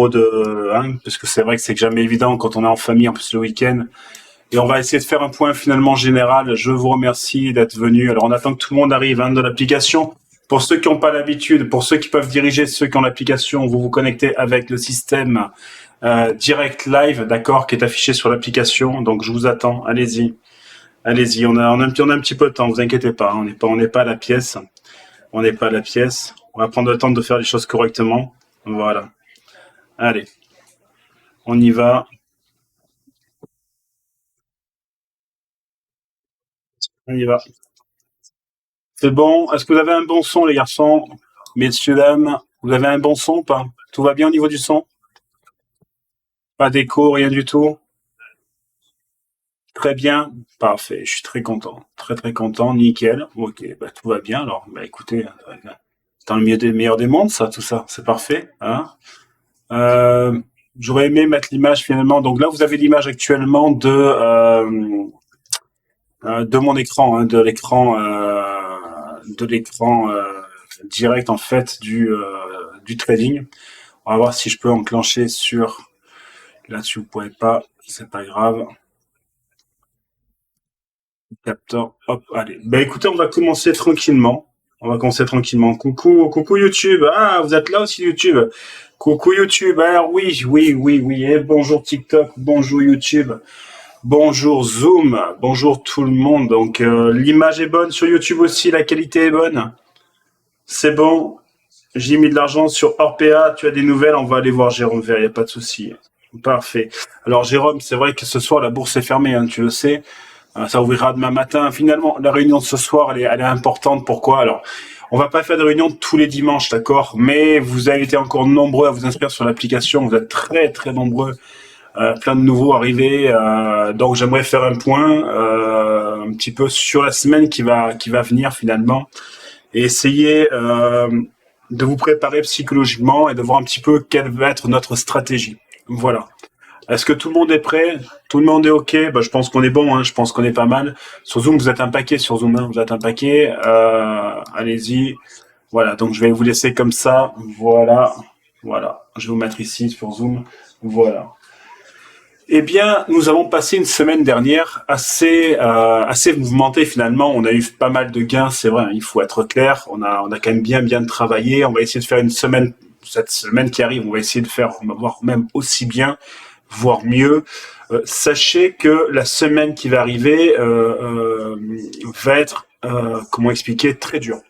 trop de, hein, parce que c'est vrai que c'est jamais évident quand on est en famille, en plus le week-end. Et on va essayer de faire un point finalement général. Je vous remercie d'être venu. Alors on attend que tout le monde arrive hein, de l'application. Pour ceux qui n'ont pas l'habitude, pour ceux qui peuvent diriger, ceux qui ont l'application, vous vous connectez avec le système direct live, d'accord, qui est affiché sur l'application. Donc je vous attends. Allez-y, allez-y. On a un petit peu de temps. Vous inquiétez pas. Hein. On n'est pas à la pièce. On n'est pas à la pièce. On va prendre le temps de faire les choses correctement. Voilà. Allez, on y va. On y va. C'est bon. Est-ce que vous avez un bon son, les garçons? Messieurs, dames, vous avez un bon son ou pas? Tout va bien au niveau du son? Pas d'écho, rien du tout? Très bien. Parfait. Je suis très content. Très, très content. Nickel. Ok. Bah, tout va bien. Alors, bah, écoutez, c'est dans le milieu des meilleurs des mondes, ça, tout ça. C'est parfait. Hein. Euh, J'aurais aimé mettre l'image finalement. Donc là, vous avez l'image actuellement de mon écran, hein, de l'écran direct en fait du trading. On va voir si je peux enclencher sur. Là-dessus, vous pouvez pas, c'est pas grave. Capteur, hop, allez. Ben écoutez, on va commencer tranquillement. On va commencer tranquillement. Coucou, coucou YouTube. Ah, vous êtes là aussi YouTube. Coucou YouTube. Ah oui, oui, oui, oui. Et bonjour TikTok, bonjour YouTube. Bonjour Zoom, bonjour tout le monde. Donc l'image est bonne sur YouTube aussi, la qualité est bonne. C'est bon. J'ai mis de l'argent sur Orpea. Tu as des nouvelles, on va aller voir Jérôme Vert, il n'y a pas de souci. Parfait. Alors Jérôme, c'est vrai que ce soir la bourse est fermée, hein, tu le sais. Ça ouvrira demain matin. Finalement, la réunion de ce soir, elle est importante. Pourquoi? Alors, on va pas faire de réunion tous les dimanches, d'accord? Mais vous avez été encore nombreux à vous inscrire sur l'application. Vous êtes très très nombreux, plein de nouveaux arrivés. Donc, j'aimerais faire un point un petit peu sur la semaine qui va venir finalement et essayer de vous préparer psychologiquement et de voir un petit peu quelle va être notre stratégie. Voilà. Est-ce que tout le monde est prêt? Tout le monde est OK? Bah, je pense qu'on est bon, hein. Je pense qu'on est pas mal. Sur Zoom, vous êtes un paquet sur Zoom, hein. Vous êtes un paquet. Allez-y. Voilà, donc je vais vous laisser comme ça. Voilà. Voilà. Je vais vous mettre ici sur Zoom. Voilà. Eh bien, nous avons passé une semaine dernière assez mouvementée finalement. On a eu pas mal de gains, c'est vrai, hein, il faut être clair. On a quand même bien travaillé. On va essayer de faire une semaine, cette semaine qui arrive, on va essayer de faire, on va voir même aussi bien, voire mieux. Sachez que la semaine qui va arriver va être, comment expliquer, très dure.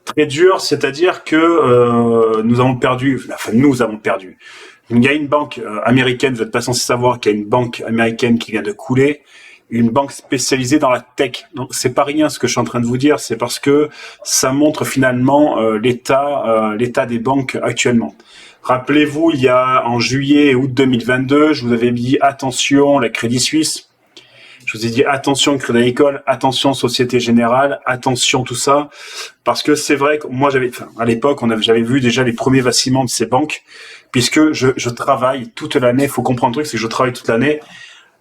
Très dure, c'est-à-dire que nous avons perdu, enfin nous avons perdu. Il y a une banque américaine, vous n'êtes pas censé savoir qu'il y a une banque américaine qui vient de couler, une banque spécialisée dans la tech. Donc c'est pas rien ce que je suis en train de vous dire, c'est parce que ça montre finalement l'état des banques actuellement. Rappelez-vous, il y a en juillet et août 2022, je vous avais dit attention la Crédit Suisse. Je vous ai dit attention Crédit Agricole, attention Société Générale, attention tout ça, parce que c'est vrai que moi à l'époque, j'avais vu déjà les premiers vacillements de ces banques, puisque je travaille toute l'année. Il faut comprendre un truc, c'est que je travaille toute l'année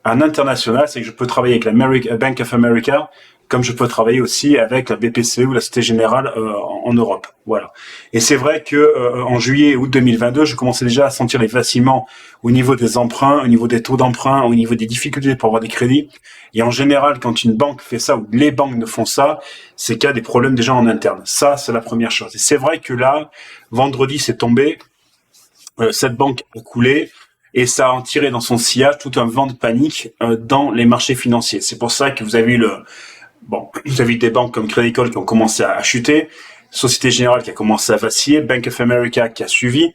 en international, c'est que je peux travailler avec la Bank of America, comme je peux travailler aussi avec la BPCE ou la Société Générale en Europe. Voilà. Et c'est vrai que en juillet et août 2022, je commençais déjà à sentir les vacillements au niveau des emprunts, au niveau des taux d'emprunt, au niveau des difficultés pour avoir des crédits. Et en général, quand une banque fait ça ou les banques ne font ça, c'est qu'il y a des problèmes déjà en interne. Ça, c'est la première chose. Et c'est vrai que là, vendredi, c'est tombé. Cette banque a coulé et ça a en tiré dans son sillage tout un vent de panique dans les marchés financiers. C'est pour ça que vous avez eu vous avez eu des banques comme Crédit Agricole qui ont commencé à chuter, Société Générale qui a commencé à vaciller, Bank of America qui a suivi.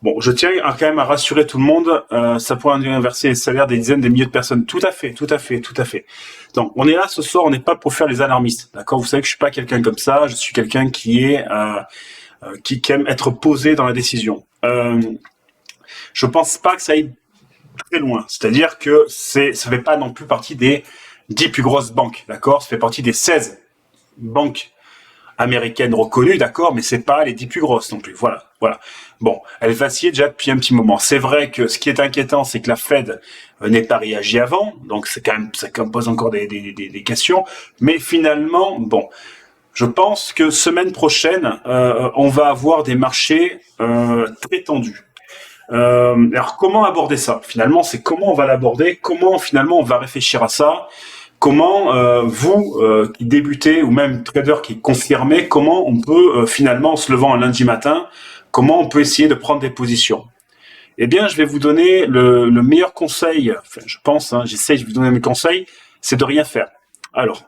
Bon, je tiens quand même à rassurer tout le monde, ça pourrait inverser les salaires des dizaines, des milliers de personnes. Tout à fait, tout à fait, tout à fait. Donc, on est là ce soir, on n'est pas pour faire les alarmistes, d'accord? Vous savez que je suis pas quelqu'un comme ça, je suis quelqu'un qui aime être posé dans la décision. Je pense pas que ça aille très loin. C'est-à-dire que ça fait pas non plus partie des 10 plus grosses banques, d'accord? Ça fait partie des 16 banques américaines reconnues, d'accord? Mais c'est pas les 10 plus grosses non plus. Voilà, voilà. Bon, elle vacille déjà depuis un petit moment. C'est vrai que ce qui est inquiétant, c'est que la Fed n'ait pas réagi avant. Donc ça pose encore des questions. Mais finalement, bon, je pense que semaine prochaine, on va avoir des marchés très tendus. Alors comment aborder ça? Finalement, c'est comment on va l'aborder, comment finalement on va réfléchir à ça, comment vous qui débutez ou même trader qui confirmez, comment on peut finalement en se levant un lundi matin, comment on peut essayer de prendre des positions. Eh bien, je vais vous donner le meilleur conseil, enfin, je pense, hein, j'essaie de vous donner mes conseils, c'est de rien faire. Alors,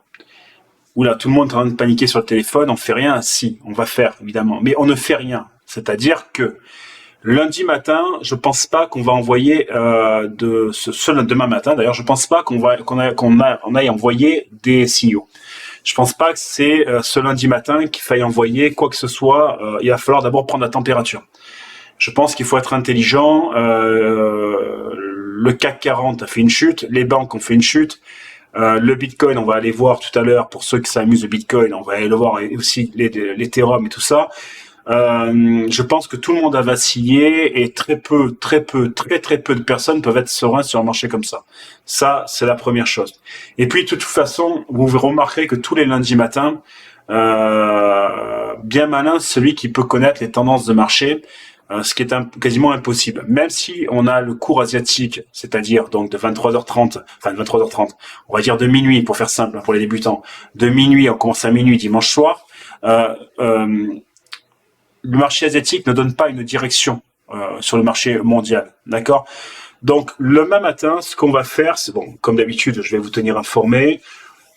oula, tout le monde est en train de paniquer sur le téléphone, on fait rien, si, on va faire, évidemment, mais on ne fait rien. C'est-à-dire que lundi matin, je pense pas qu'on va envoyer demain matin. D'ailleurs, je pense pas qu'on aille envoyer des signaux. Je pense pas que c'est ce lundi matin qu'il faille envoyer quoi que ce soit. Il va falloir d'abord prendre la température. Je pense qu'il faut être intelligent. Le CAC 40 a fait une chute, les banques ont fait une chute. Le Bitcoin, on va aller voir tout à l'heure. Pour ceux qui s'amusent le Bitcoin, on va aller le voir, et aussi l'Ethereum et tout ça. Je pense que tout le monde a vacillé et très peu de personnes peuvent être sereins sur un marché comme ça. Ça, c'est la première chose. Et puis, de toute façon, vous remarquerez que tous les lundis matins, bien malin celui qui peut connaître les tendances de marché, ce qui est quasiment impossible. Même si on a le cours asiatique, c'est-à-dire donc de 23h30, enfin de 23h30, on va dire de minuit pour faire simple pour les débutants, de minuit, on commence à minuit dimanche soir. Le marché asiatique ne donne pas une direction sur le marché mondial, d'accord? Donc le même matin, ce qu'on va faire, c'est bon, comme d'habitude, je vais vous tenir informé.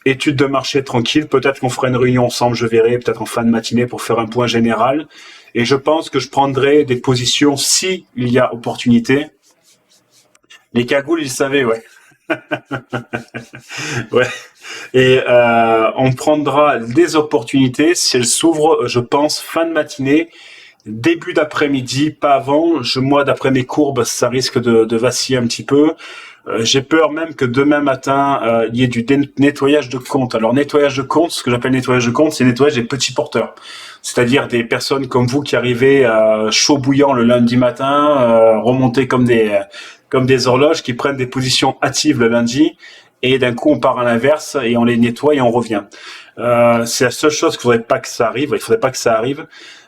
Étude de marché tranquille, peut-être qu'on fera une réunion ensemble, je verrai, peut-être en fin de matinée pour faire un point général. Et je pense que je prendrai des positions si il y a opportunité. Les cagoules, ils savaient, ouais. Ouais. Et on prendra des opportunités si elles s'ouvrent, je pense, fin de matinée, début d'après-midi, pas avant. Moi, d'après mes courbes, ça risque de vaciller un petit peu. J'ai peur même que demain matin, il y ait du nettoyage de compte. Alors, nettoyage de compte, ce que j'appelle nettoyage de compte, c'est nettoyage des petits porteurs. C'est-à-dire des personnes comme vous qui arrivez chaud bouillant le lundi matin, remontés comme des horloges, qui prennent des positions hâtives le lundi, et d'un coup on part à l'inverse et on les nettoie et on revient. C'est la seule chose qu'il faudrait pas que ça arrive. Il faudrait pas que ça arrive.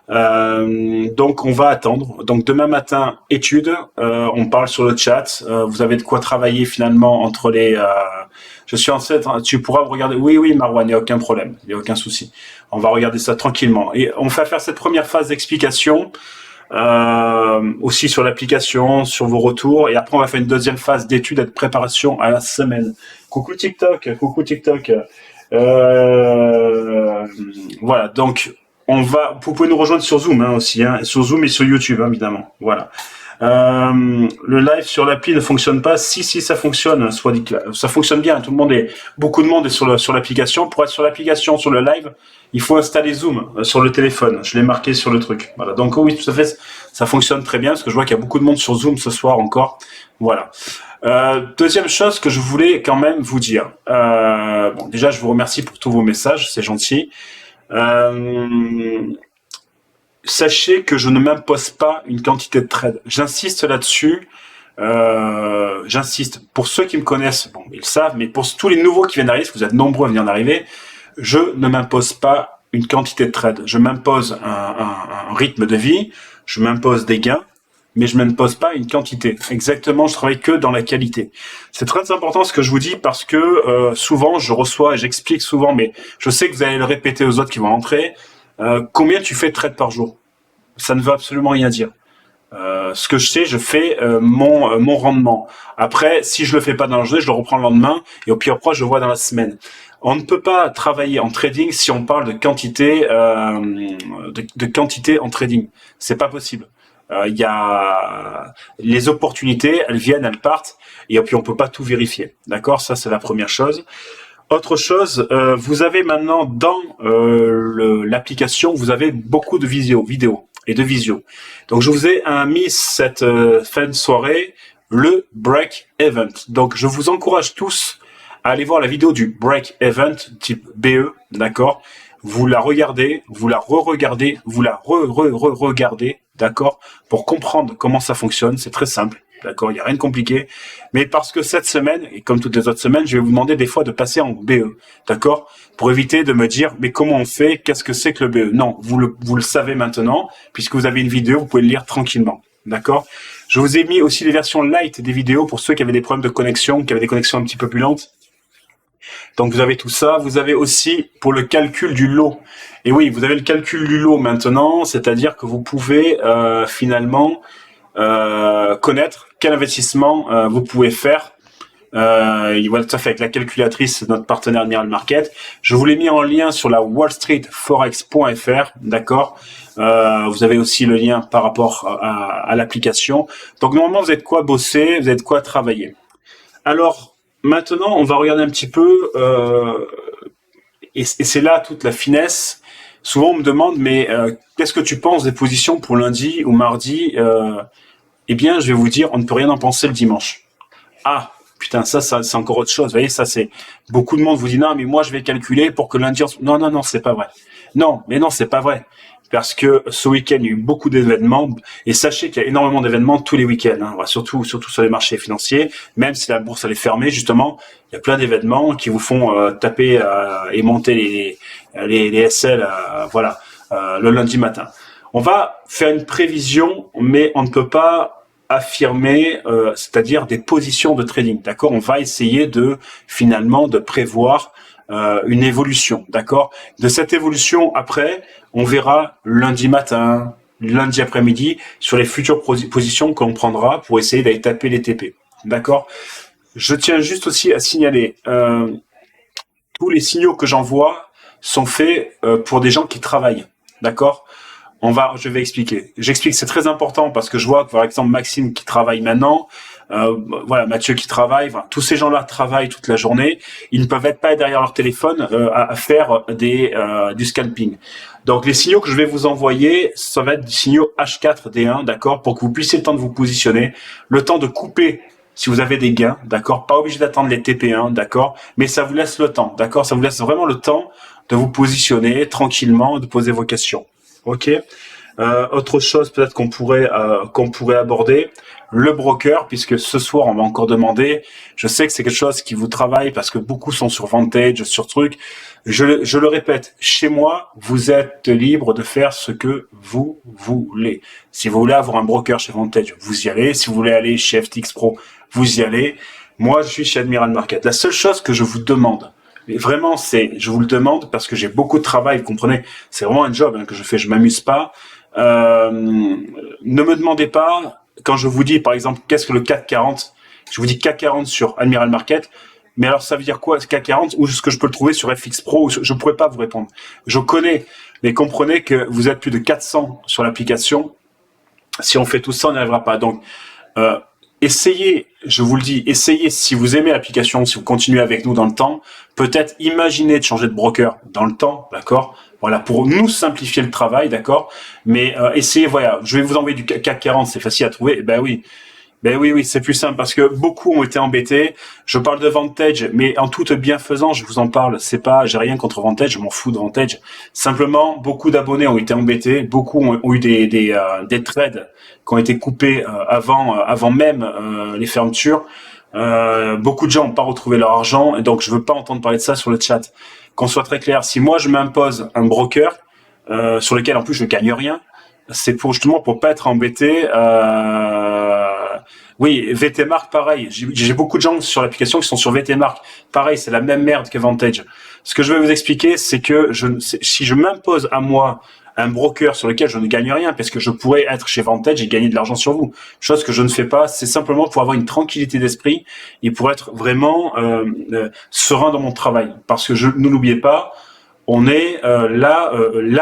Donc on va attendre. Donc demain matin, étude. On parle sur le chat. Vous avez de quoi travailler finalement entre les. Je suis en train. Tu pourras regarder. Oui, oui, Marwan, il n'y a aucun problème, il n'y a aucun souci. On va regarder ça tranquillement. Et on va faire cette première phase d'explication. Aussi sur l'application, sur vos retours, et après on va faire une deuxième phase d'étude et de préparation à la semaine. Coucou TikTok, coucou TikTok. Voilà, donc vous pouvez nous rejoindre sur Zoom aussi, sur Zoom et sur YouTube évidemment. Voilà. Le live sur l'appli ne fonctionne pas. Si ça fonctionne, soit dit que ça fonctionne bien. Beaucoup de monde est sur l'application. Pour être sur l'application, sur le live, il faut installer Zoom sur le téléphone. Je l'ai marqué sur le truc. Voilà. Donc oui, tout à fait, ça fonctionne très bien parce que je vois qu'il y a beaucoup de monde sur Zoom ce soir encore. Voilà. Deuxième chose que je voulais quand même vous dire. Bon, déjà, je vous remercie pour tous vos messages, c'est gentil. Sachez que je ne m'impose pas une quantité de trade. J'insiste là-dessus. J'insiste. Pour ceux qui me connaissent, bon, ils le savent, mais pour tous les nouveaux qui viennent d'arriver, parce que vous êtes nombreux à venir d'arriver, je ne m'impose pas une quantité de trade. Je m'impose un rythme de vie, je m'impose des gains, mais je ne m'impose pas une quantité. Exactement, je travaille que dans la qualité. C'est très important ce que je vous dis parce que souvent, je reçois et j'explique souvent, mais je sais que vous allez le répéter aux autres qui vont entrer. Combien tu fais de trades par jour? Ça ne veut absolument rien dire. Ce que je sais, je fais mon rendement. Après, si je le fais pas dans la journée, je le reprends le lendemain et au pire proche, je vois dans la semaine. On ne peut pas travailler en trading si on parle de quantité, de quantité en trading. C'est pas possible. Il y a les opportunités, elles viennent, elles partent, et puis on peut pas tout vérifier. D'accord? Ça, c'est la première chose. Autre chose, vous avez maintenant dans l'application, vous avez beaucoup de vidéos et de visio. Donc je vous ai mis cette fin de soirée le Break Event. Donc je vous encourage tous à aller voir la vidéo du Break Event type BE, d'accord? Vous la regardez, vous la re-regardez, vous la re-regardez, d'accord? Pour comprendre comment ça fonctionne, c'est très simple. D'accord, il n'y a rien de compliqué. Mais parce que cette semaine, et comme toutes les autres semaines, je vais vous demander des fois de passer en BE. D'accord? Pour éviter de me dire, mais comment on fait? Qu'est-ce que c'est que le BE? Non, vous le savez maintenant, puisque vous avez une vidéo, vous pouvez le lire tranquillement. d'accord? Je vous ai mis aussi les versions light des vidéos pour ceux qui avaient des problèmes de connexion, qui avaient des connexions un petit peu plus lentes. Donc vous avez tout ça. Vous avez aussi pour le calcul du lot. Et oui, vous avez le calcul du lot maintenant, c'est-à-dire que vous pouvez finalement connaître quel investissement vous pouvez faire. Voilà, tout à fait avec la calculatrice de notre partenaire Admiral Market. Je vous l'ai mis en lien sur la wallstreetforex.fr, d'accord. Vous avez aussi le lien par rapport à l'application. Donc normalement vous êtes quoi bosser, vous êtes quoi travailler. Alors maintenant on va regarder un petit peu et c'est là toute la finesse. Souvent on me demande mais qu'est-ce que tu penses des positions pour lundi ou mardi Eh bien je vais vous dire on ne peut rien en penser le dimanche. Ah putain, ça c'est encore autre chose. Vous voyez, ça c'est beaucoup de monde vous dit non, mais moi je vais calculer pour que lundi. Non, c'est pas vrai. Non, mais non, c'est pas vrai. Parce que ce week-end il y a eu beaucoup d'événements et sachez qu'il y a énormément d'événements tous les week-ends. Hein. Surtout sur les marchés financiers. Même si la bourse elle est fermée, justement, il y a plein d'événements qui vous font taper et monter les SL, voilà, le lundi matin. On va faire une prévision, mais on ne peut pas affirmer, c'est-à-dire des positions de trading, d'accord. On va essayer de finalement de prévoir une évolution, d'accord. De cette évolution après, on verra lundi matin, lundi après-midi sur les futures positions qu'on prendra pour essayer d'aller taper les TP, d'accord. Je tiens juste aussi à signaler tous les signaux que j'envoie sont faits pour des gens qui travaillent, d'accord. Je vais expliquer. J'explique, c'est très important parce que je vois que, par exemple, Maxime qui travaille maintenant, voilà, Mathieu qui travaille, enfin, tous ces gens-là travaillent toute la journée. Ils ne peuvent pas être derrière leur téléphone à faire du scalping. Donc, les signaux que je vais vous envoyer, ça va être des signaux H4D1, d'accord, pour que vous puissiez le temps de vous positionner, le temps de couper si vous avez des gains, d'accord, pas obligé d'attendre les TP1, d'accord, mais ça vous laisse le temps, d'accord, ça vous laisse vraiment le temps de vous positionner tranquillement, de poser vos questions. Ok. Autre chose peut-être qu'on pourrait aborder, le broker, puisque ce soir on m'a encore demandé. Je sais que c'est quelque chose qui vous travaille parce que beaucoup sont sur Vantage, sur truc. Je le répète, chez moi, vous êtes libre de faire ce que vous voulez. Si vous voulez avoir un broker chez Vantage, vous y allez. Si vous voulez aller chez FTX Pro, vous y allez. Moi, je suis chez Admiral Market. La seule chose que je vous demande, mais vraiment, je vous le demande parce que j'ai beaucoup de travail, vous comprenez, c'est vraiment un job que je fais, je m'amuse pas. Ne me demandez pas, quand je vous dis, par exemple, qu'est-ce que le CAC 40, je vous dis CAC 40 sur Admiral Market, mais alors ça veut dire quoi, ce CAC 40, ou est-ce que je peux le trouver sur FX Pro, je ne pourrais pas vous répondre. Je connais, mais comprenez que vous êtes plus de 400 sur l'application. Si on fait tout ça, on n'y arrivera pas. Donc, essayez, je vous le dis, essayez si vous aimez l'application, si vous continuez avec nous dans le temps, peut-être imaginez de changer de broker dans le temps, d'accord. Voilà, pour nous simplifier le travail, d'accord. Mais essayez, voilà, je vais vous envoyer du CAC 40, c'est facile à trouver. Ben oui, c'est plus simple parce que beaucoup ont été embêtés. Je parle de Vantage, mais en toute bienfaisance, je vous en parle. J'ai rien contre Vantage, je m'en fous de Vantage. Simplement, beaucoup d'abonnés ont été embêtés, beaucoup ont eu des trades qui ont été coupés avant même les fermetures. Beaucoup de gens n'ont pas retrouvé leur argent, et donc je veux pas entendre parler de ça sur le chat. Qu'on soit très clair, si moi je m'impose un broker sur lequel en plus je gagne rien, c'est justement pour pas être embêté. Oui, VTMark, pareil. J'ai beaucoup de gens sur l'application qui sont sur VTMark. Pareil, c'est la même merde que Vantage. Ce que je vais vous expliquer, c'est que si je m'impose à moi un broker sur lequel je ne gagne rien, parce que je pourrais être chez Vantage et gagner de l'argent sur vous. Chose que je ne fais pas, c'est simplement pour avoir une tranquillité d'esprit et pour être vraiment serein dans mon travail. Parce que ne l'oubliez pas, on est là,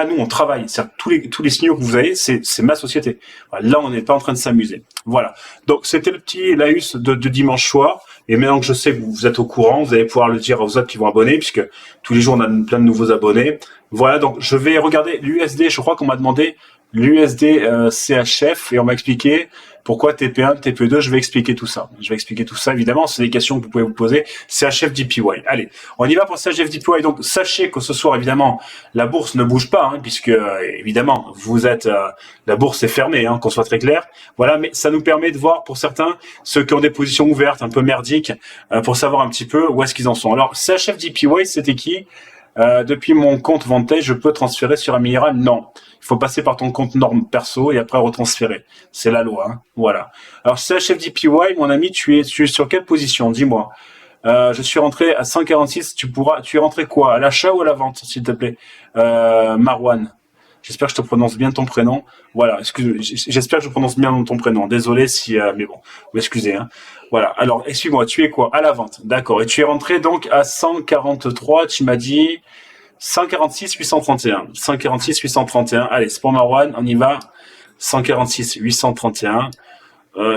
nous on travaille. C'est-à-dire, tous les signaux que vous avez, c'est ma société. Là, on n'est pas en train de s'amuser. Voilà. Donc c'était le petit laïus de dimanche soir. Et maintenant que je sais que vous êtes au courant, vous allez pouvoir le dire aux autres qui vont abonner, puisque tous les jours on a plein de nouveaux abonnés. Voilà. Donc je vais regarder l'USD. Je crois qu'on m'a demandé l'USD CHF et on m'a expliqué pourquoi TP1, TP2. Je vais expliquer tout ça. Évidemment, c'est des questions que vous pouvez vous poser. CHF DPY. Allez, on y va pour CHF DPY. Donc sachez que ce soir, évidemment, la bourse ne bouge pas, puisque évidemment, la bourse est fermée, qu'on soit très clair. Voilà, mais ça nous permet de voir pour certains ceux qui ont des positions ouvertes, un peu merdiques, pour savoir un petit peu où est-ce qu'ils en sont. Alors CHF DPY, c'était qui? Depuis mon compte Vantage, je peux transférer sur Amira? Non. Il faut passer par ton compte norme perso et après retransférer. C'est la loi, hein. Voilà. Alors, chef DPY, mon ami, tu es sur quelle position? Dis-moi. Je suis rentré à 146. Tu es rentré quoi? À l'achat ou à la vente, s'il te plaît? Marwan. J'espère que je te prononce bien ton prénom. Voilà, j'espère que je prononce bien ton prénom. Désolé si, mais bon, vous excusez, hein. Voilà. Alors, excuse-moi, tu es quoi? À la vente. D'accord. Et tu es rentré donc à 143, tu m'as dit 146 831. 146 831. Allez, c'est pour Marwan, on y va. 146 831.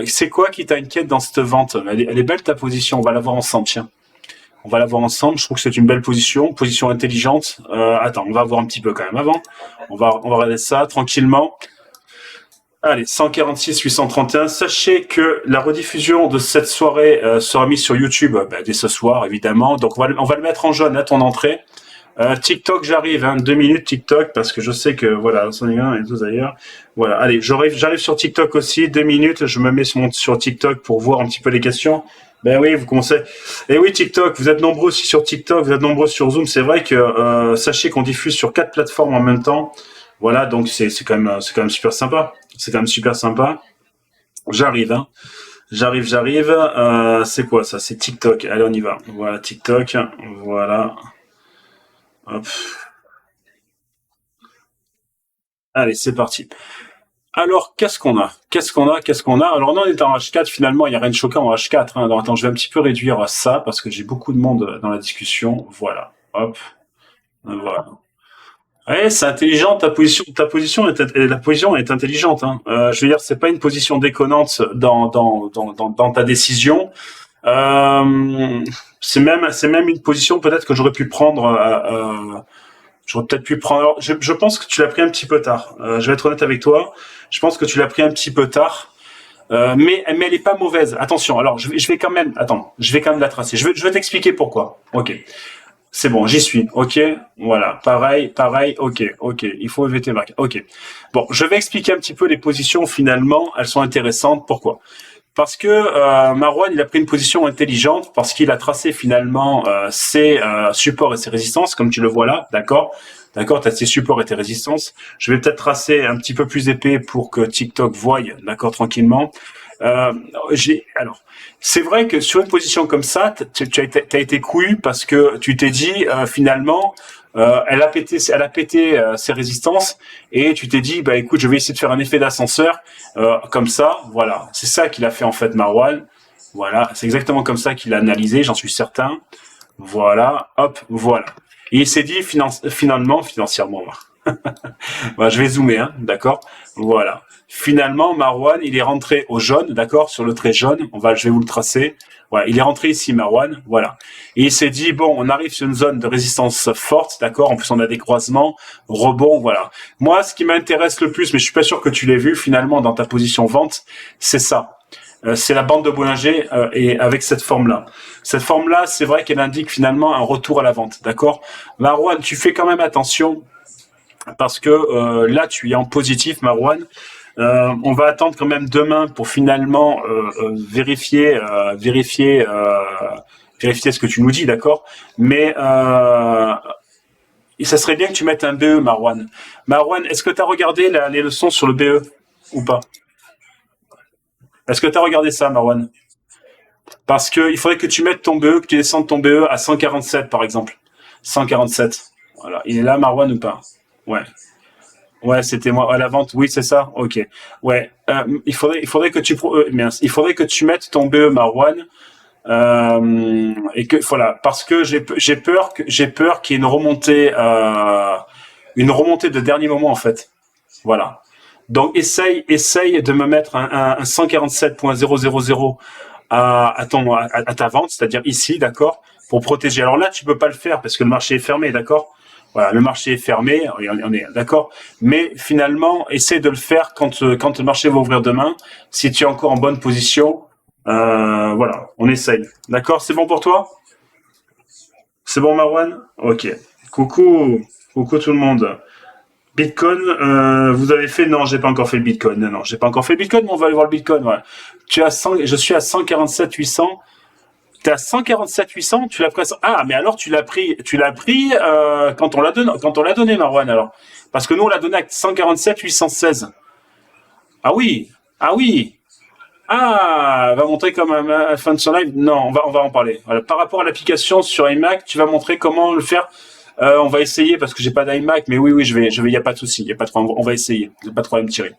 C'est quoi qui t'inquiète dans cette vente? Elle est belle ta position, on va la voir ensemble, tiens. On va la voir ensemble, je trouve que c'est une belle position intelligente. Attends, on va voir un petit peu quand même avant. On va regarder ça tranquillement. Allez, 146 831. Sachez que la rediffusion de cette soirée sera mise sur YouTube dès ce soir, évidemment. Donc on va le mettre en jaune à ton entrée. TikTok, j'arrive, hein, 2 minutes TikTok, parce que je sais que, voilà, c'en est un et deux d'ailleurs. Voilà, allez, j'arrive sur TikTok aussi, 2 minutes, je me mets sur TikTok pour voir un petit peu les questions. Ben oui, vous commencez. Et oui, TikTok, vous êtes nombreux aussi sur TikTok, vous êtes nombreux sur Zoom. C'est vrai que sachez qu'on diffuse sur 4 plateformes en même temps. Voilà, donc c'est quand même super sympa. C'est quand même super sympa. J'arrive, hein. J'arrive. C'est quoi ça? C'est TikTok. Allez, on y va. Voilà, TikTok. Voilà. Hop. Allez, c'est parti. Alors, qu'est-ce qu'on a? Alors, non, on est en H4, finalement, il n'y a rien de choquant en H4, hein. Alors, attends, je vais un petit peu réduire ça, parce que j'ai beaucoup de monde dans la discussion. Voilà. Hop. Voilà. Ouais, c'est intelligent, la position est intelligente, hein. Je veux dire, c'est pas une position déconnante dans ta décision. Euh, c'est même une position peut-être que j'aurais pu prendre. J'aurais peut-être pu prendre. Alors, je pense que tu l'as pris un petit peu tard. Je vais être honnête avec toi. Je pense que tu l'as pris un petit peu tard. Mais elle est pas mauvaise. Attention. Alors, je vais quand même. Attends. Je vais quand même la tracer. Je vais t'expliquer pourquoi. Ok. C'est bon. J'y suis. Ok. Voilà. Pareil. Ok. Il faut éviter marque. Ok. Bon. Je vais expliquer un petit peu les positions. Finalement, elles sont intéressantes. Pourquoi? Parce que Marwan, il a pris une position intelligente parce qu'il a tracé finalement ses supports et ses résistances, comme tu le vois là, d'accord? D'accord, tu as tes supports et tes résistances. Je vais peut-être tracer un petit peu plus épais pour que TikTok voie, d'accord, tranquillement. Euh, alors, c'est vrai que sur une position comme ça, t'as été couillu parce que tu t'es dit finalement, elle a pété ses résistances et tu t'es dit bah écoute, je vais essayer de faire un effet d'ascenseur comme ça, voilà. C'est ça qu'il a fait en fait Marwan. Voilà, c'est exactement comme ça qu'il a analysé, j'en suis certain. Voilà, hop, voilà. Et il s'est dit finalement, financièrement, bah, je vais zoomer, hein, d'accord. Voilà. Finalement, Marwan, il est rentré au jaune, d'accord, sur le trait jaune. Je vais vous le tracer. Voilà, il est rentré ici, Marwan. Voilà. Et il s'est dit bon, on arrive sur une zone de résistance forte, d'accord. En plus, on a des croisements, rebonds, voilà. Moi, ce qui m'intéresse le plus, mais je suis pas sûr que tu l'aies vu finalement dans ta position vente, c'est ça. C'est la bande de Bollinger et avec cette forme-là. Cette forme-là, c'est vrai qu'elle indique finalement un retour à la vente, d'accord. Marwan, tu fais quand même attention parce que là, tu es en positif, Marwan. On va attendre quand même demain pour finalement vérifier ce que tu nous dis, d'accord. Mais ça serait bien que tu mettes un BE, Marwan. Marwan, est-ce que tu as regardé les leçons sur le BE ou pas? Est-ce que tu as regardé ça, Marwan? Parce que il faudrait que tu mettes ton BE, que tu descendes ton BE à 147, par exemple. 147. Voilà. Il est là, Marwan, ou pas? Ouais. Ouais, c'était moi à la vente. Oui, c'est ça. Ok. Ouais. Il faudrait que il faudrait que tu mettes ton BE Marwan et que voilà, parce que j'ai peur qu'il y ait une remontée de dernier moment en fait. Voilà. Donc essaye de me mettre un 147.000 à ta vente, c'est-à-dire ici, d'accord, pour protéger. Alors là, tu peux pas le faire parce que le marché est fermé, d'accord. Voilà, le marché est fermé, on est d'accord. Mais finalement, essaie de le faire quand le marché va ouvrir demain. Si tu es encore en bonne position, voilà, on essaye. D'accord, c'est bon pour toi? C'est bon, Marwan? Ok. Coucou, coucou tout le monde. Bitcoin, vous avez fait? Non, j'ai pas encore fait le Bitcoin. Non, j'ai pas encore fait le Bitcoin, mais on va aller voir le Bitcoin. Ouais. Je suis à 147 800. T'es à 147 800, tu l'as pris ah, mais alors tu l'as pris quand on l'a donné, Marwan, alors. Parce que nous, on l'a donné à 147 816. Ah oui, ah oui. Ah, elle va montrer comme à la fin de son live. Non, on va en parler. Voilà. Par rapport à l'application sur iMac, tu vas montrer comment le faire. On va essayer parce que j'ai pas d'iMac, mais oui, y a pas de souci, y a pas de problème. On va essayer. Y a pas de problème, Thierry.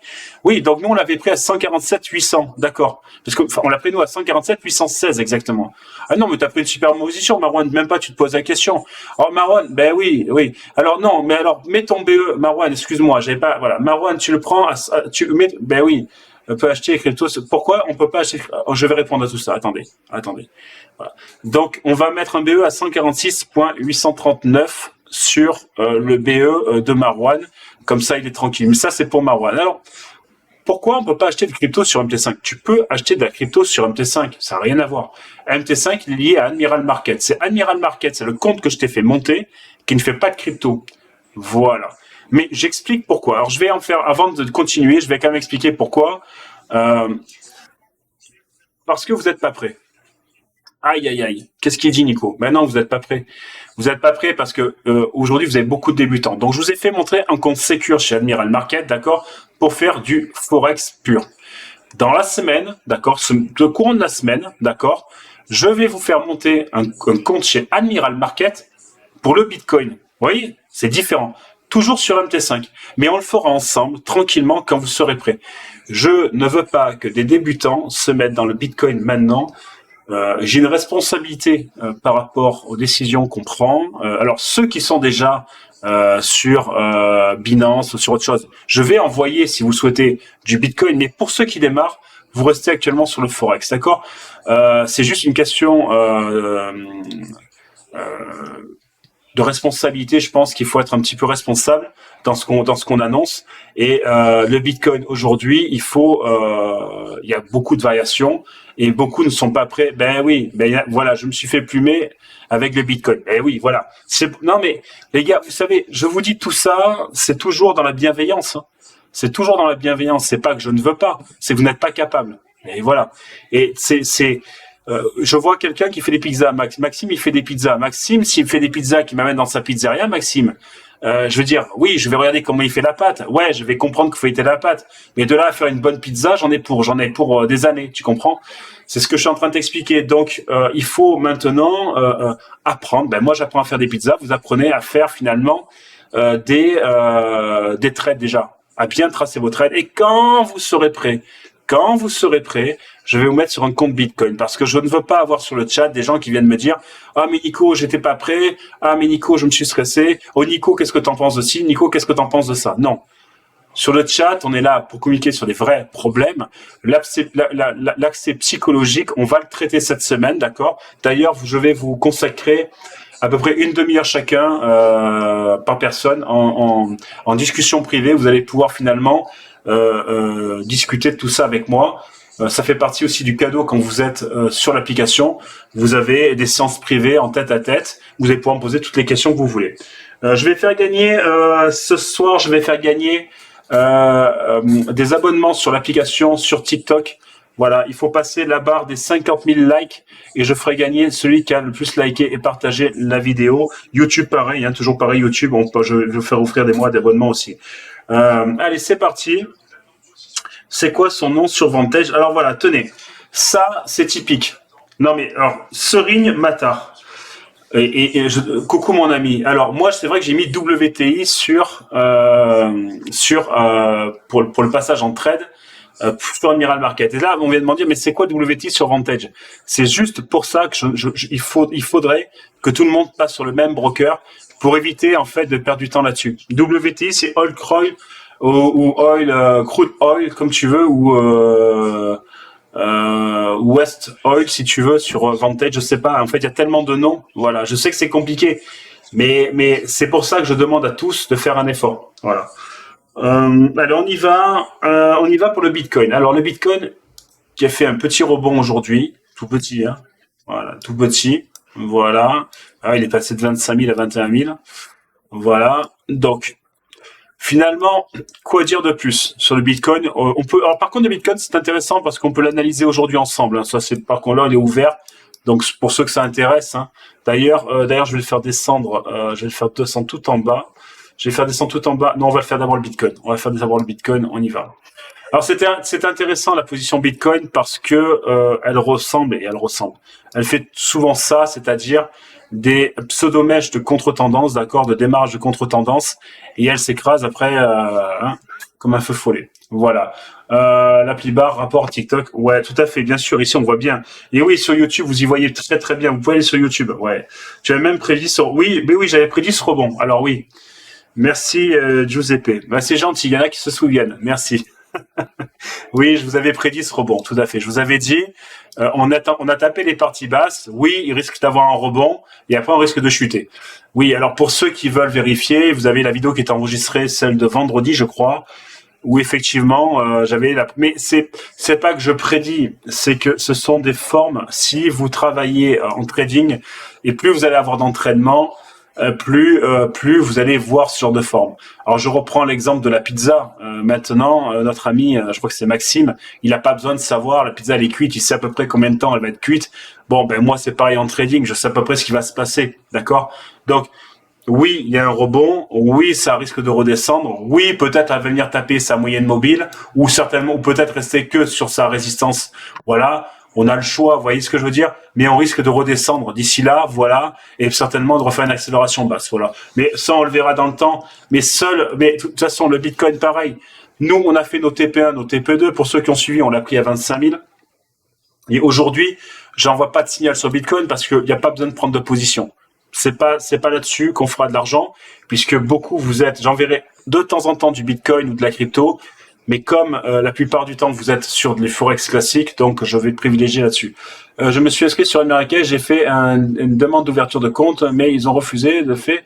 Oui, donc nous on l'avait pris à 147 800, d'accord. Parce que on l'a pris nous à 147 816 exactement. Ah non, mais t'as pris une super position, Marwan. Même pas, tu te poses la question. Oh Marwan, ben oui, oui. Alors non, mais alors mets ton BE, Marwan. Excuse-moi, j'avais pas. Voilà, Marwan, tu le prends. Tu mets. Ben oui. On peut acheter crypto. Pourquoi on peut pas acheter? Je vais répondre à tout ça. Attendez. Voilà. Donc, on va mettre un BE à 146.839 sur le BE de Marwan. Comme ça, il est tranquille. Mais ça, c'est pour Marwan. Alors, pourquoi on peut pas acheter de crypto sur MT5? Tu peux acheter de la crypto sur MT5. Ça n'a rien à voir. MT5 il est lié à Admiral Market. C'est Admiral Market, c'est le compte que je t'ai fait monter qui ne fait pas de crypto. Voilà. Mais j'explique pourquoi. Alors, je vais en faire, avant de continuer, je vais quand même expliquer pourquoi. Euh, parce que vous n'êtes pas prêt. Aïe, aïe, aïe. Qu'est-ce qu'il dit, Nico? Ben non, vous n'êtes pas prêt. Vous n'êtes pas prêt parce que aujourd'hui, vous avez beaucoup de débutants. Donc, je vous ai fait montrer un compte Secure chez Admiral Market, d'accord, pour faire du Forex pur. Dans la semaine, d'accord, le courant de la semaine, d'accord, je vais vous faire monter un compte chez Admiral Market pour le Bitcoin. Vous voyez, c'est différent. Toujours sur MT5. Mais on le fera ensemble, tranquillement, quand vous serez prêts. Je ne veux pas que des débutants se mettent dans le Bitcoin maintenant. J'ai une responsabilité par rapport aux décisions qu'on prend. Alors, ceux qui sont déjà sur Binance ou sur autre chose, je vais envoyer, si vous souhaitez, du Bitcoin. Mais pour ceux qui démarrent, vous restez actuellement sur le Forex, d'accord? C'est juste une question de responsabilité. Je pense qu'il faut être un petit peu responsable dans ce qu'on annonce. Et le Bitcoin aujourd'hui, il y a beaucoup de variations et beaucoup ne sont pas prêts. Ben oui, voilà, je me suis fait plumer avec le Bitcoin. Ben oui, voilà. Non mais les gars, vous savez, je vous dis tout ça, c'est toujours dans la bienveillance. Hein. C'est toujours dans la bienveillance. C'est pas que je ne veux pas, c'est que vous n'êtes pas capable. Et voilà. Et je vois quelqu'un qui fait des pizzas. Maxime, il fait des pizzas. Maxime, s'il fait des pizzas, qui m'amène dans sa pizzeria, Maxime, je veux dire, oui, je vais regarder comment il fait la pâte. Ouais, je vais comprendre qu'il faut étaler la pâte. Mais de là à faire une bonne pizza, j'en ai pour des années. Tu comprends? C'est ce que je suis en train de t'expliquer. Donc, il faut maintenant apprendre. Ben moi, j'apprends à faire des pizzas. Vous apprenez à faire finalement des trades déjà, à bien tracer vos trades. Et quand vous serez prêt, je vais vous mettre sur un compte Bitcoin parce que je ne veux pas avoir sur le chat des gens qui viennent me dire « Ah, mais Nico, j'étais pas prêt. Ah, mais Nico, je me suis stressé. Oh, Nico, qu'est-ce que t'en penses de ci? Nico, qu'est-ce que t'en penses de ça ?» Non. Sur le chat, on est là pour communiquer sur des vrais problèmes. L'accès psychologique, on va le traiter cette semaine, d'accord? D'ailleurs, je vais vous consacrer à peu près une demi-heure chacun par personne en discussion privée. Vous allez pouvoir finalement discuter de tout ça avec moi. Ça fait partie aussi du cadeau quand vous êtes sur l'application. Vous avez des séances privées en tête à tête. Vous allez pouvoir me poser toutes les questions que vous voulez. Je vais faire gagner ce soir. Je vais faire gagner des abonnements sur l'application sur TikTok. Voilà, il faut passer la barre des 50 000 likes et je ferai gagner celui qui a le plus liké et partagé la vidéo. YouTube, pareil, hein, toujours pareil. YouTube, je vais faire offrir des mois d'abonnement aussi. Allez, c'est parti. C'est quoi son nom sur Vantage? Alors voilà, tenez, ça c'est typique. Non mais alors, Serigne Matar. Coucou mon ami. Alors moi c'est vrai que j'ai mis WTI pour le passage en trade sur Admiral Market. Et là on vient de me dire mais c'est quoi WTI sur Vantage? C'est juste pour ça que il faudrait que tout le monde passe sur le même broker pour éviter en fait de perdre du temps là-dessus. WTI c'est Oil Croy ou Oil Crude Oil comme tu veux ou West Oil si tu veux sur Vantage, je sais pas. En fait, il y a tellement de noms. Voilà, je sais que c'est compliqué, mais c'est pour ça que je demande à tous de faire un effort. Voilà. Allez, on y va pour le Bitcoin. Alors le Bitcoin qui a fait un petit rebond aujourd'hui, tout petit, hein. Voilà, tout petit. Voilà. Ah, il est passé de 25 000 à 21 000. Voilà. Donc finalement, quoi dire de plus sur le Bitcoin? Alors par contre, le Bitcoin, c'est intéressant parce qu'on peut l'analyser aujourd'hui ensemble. Hein. Ça, par contre, là, il est ouvert. Donc pour ceux que ça intéresse, hein. D'ailleurs, je vais le faire descendre. Je vais le faire descendre tout en bas. Je vais faire descendre tout en bas. Non, on va le faire d'abord le Bitcoin. On va faire d'abord le Bitcoin. On y va. Alors c'est intéressant la position Bitcoin parce que elle ressemble. Elle fait souvent ça, c'est-à-dire des pseudo-mèches de contre-tendance, d'accord, de démarrage de contre-tendance, et elle s'écrase après hein, comme un feu follet. Voilà. L'appli bar, rapport TikTok, ouais, tout à fait, bien sûr. Ici on voit bien. Et oui, sur YouTube, vous y voyez très très bien. Vous pouvez aller sur YouTube. Ouais. Tu as même prédit sur. Oui, mais oui, j'avais prédit ce rebond. Alors oui. Merci Giuseppe. Bah, c'est gentil. Il y en a qui se souviennent. Merci. Oui, je vous avais prédit ce rebond, tout à fait. Je vous avais dit, on a tapé les parties basses. Oui, il risque d'avoir un rebond et après on risque de chuter. Oui, alors pour ceux qui veulent vérifier, vous avez la vidéo qui est enregistrée, celle de vendredi, je crois, où effectivement j'avais la. Mais c'est pas que je prédis, c'est que ce sont des formes. Si vous travaillez en trading et plus vous allez avoir d'entraînement, plus vous allez voir ce genre de forme. Alors je reprends l'exemple de la pizza. Maintenant, notre ami, je crois que c'est Maxime, il n'a pas besoin de savoir la pizza elle est cuite, il sait à peu près combien de temps elle va être cuite. Bon, ben moi c'est pareil en trading, je sais à peu près ce qui va se passer, d'accord? Donc oui, il y a un rebond, oui, ça risque de redescendre, oui, peut-être à venir taper sa moyenne mobile, ou certainement, ou peut-être rester que sur sa résistance. Voilà. On a le choix, vous voyez ce que je veux dire, mais on risque de redescendre d'ici là, voilà, et certainement de refaire une accélération basse, voilà. Mais ça, on le verra dans le temps. Mais de toute façon, le Bitcoin, pareil. Nous, on a fait nos TP1, nos TP2. Pour ceux qui ont suivi, on l'a pris à 25 000. Et aujourd'hui, j'en vois pas de signal sur Bitcoin parce qu'il n'y a pas besoin de prendre de position. C'est pas là-dessus qu'on fera de l'argent, puisque beaucoup j'enverrai de temps en temps du Bitcoin ou de la crypto, mais comme la plupart du temps vous êtes sur des forex classiques, donc je vais privilégier là-dessus. Je me suis inscrit sur Americain, j'ai fait une demande d'ouverture de compte, mais ils ont refusé de fait.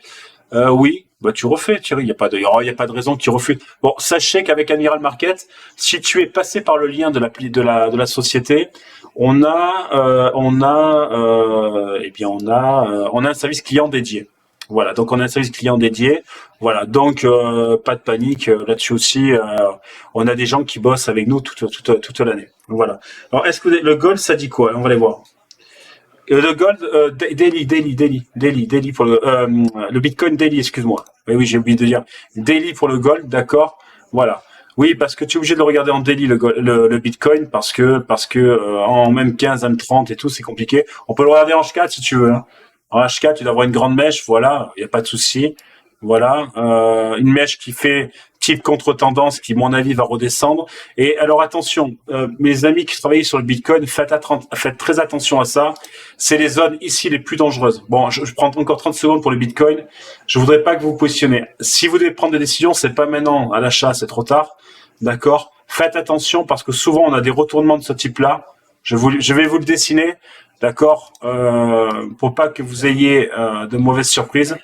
Oui, bah tu refais, Thierry, il y a pas de raison qu'ils refusent. Bon, sachez qu'avec Admiral Market, si tu es passé par le lien de l'appli de la société, on a un service client dédié. Voilà, donc on a un service client dédié. Voilà, donc pas de panique là-dessus aussi. On a des gens qui bossent avec nous toute l'année. Voilà. Alors, est-ce que le gold, ça dit quoi? On va aller voir. Le gold, daily pour le Bitcoin daily, excuse-moi. Oui, j'ai oublié de dire. Daily pour le gold, d'accord. Voilà. Oui, parce que tu es obligé de le regarder en daily le Bitcoin parce que en même 15, même 30 et tout, c'est compliqué. On peut le regarder en H4 si tu veux, hein. En H4, tu dois avoir une grande mèche, voilà, il n'y a pas de souci. Voilà, une mèche qui fait type contre-tendance qui, à mon avis, va redescendre. Et alors attention, mes amis qui travaillent sur le Bitcoin, faites très attention à ça. C'est les zones ici les plus dangereuses. Bon, je prends encore 30 secondes pour le Bitcoin. Je voudrais pas que vous vous positionnez. Si vous devez prendre des décisions, c'est pas maintenant à l'achat, c'est trop tard. D'accord? Faites attention parce que souvent on a des retournements de ce type-là. Je vais vous le dessiner, d'accord, pour pas que vous ayez de mauvaises surprises.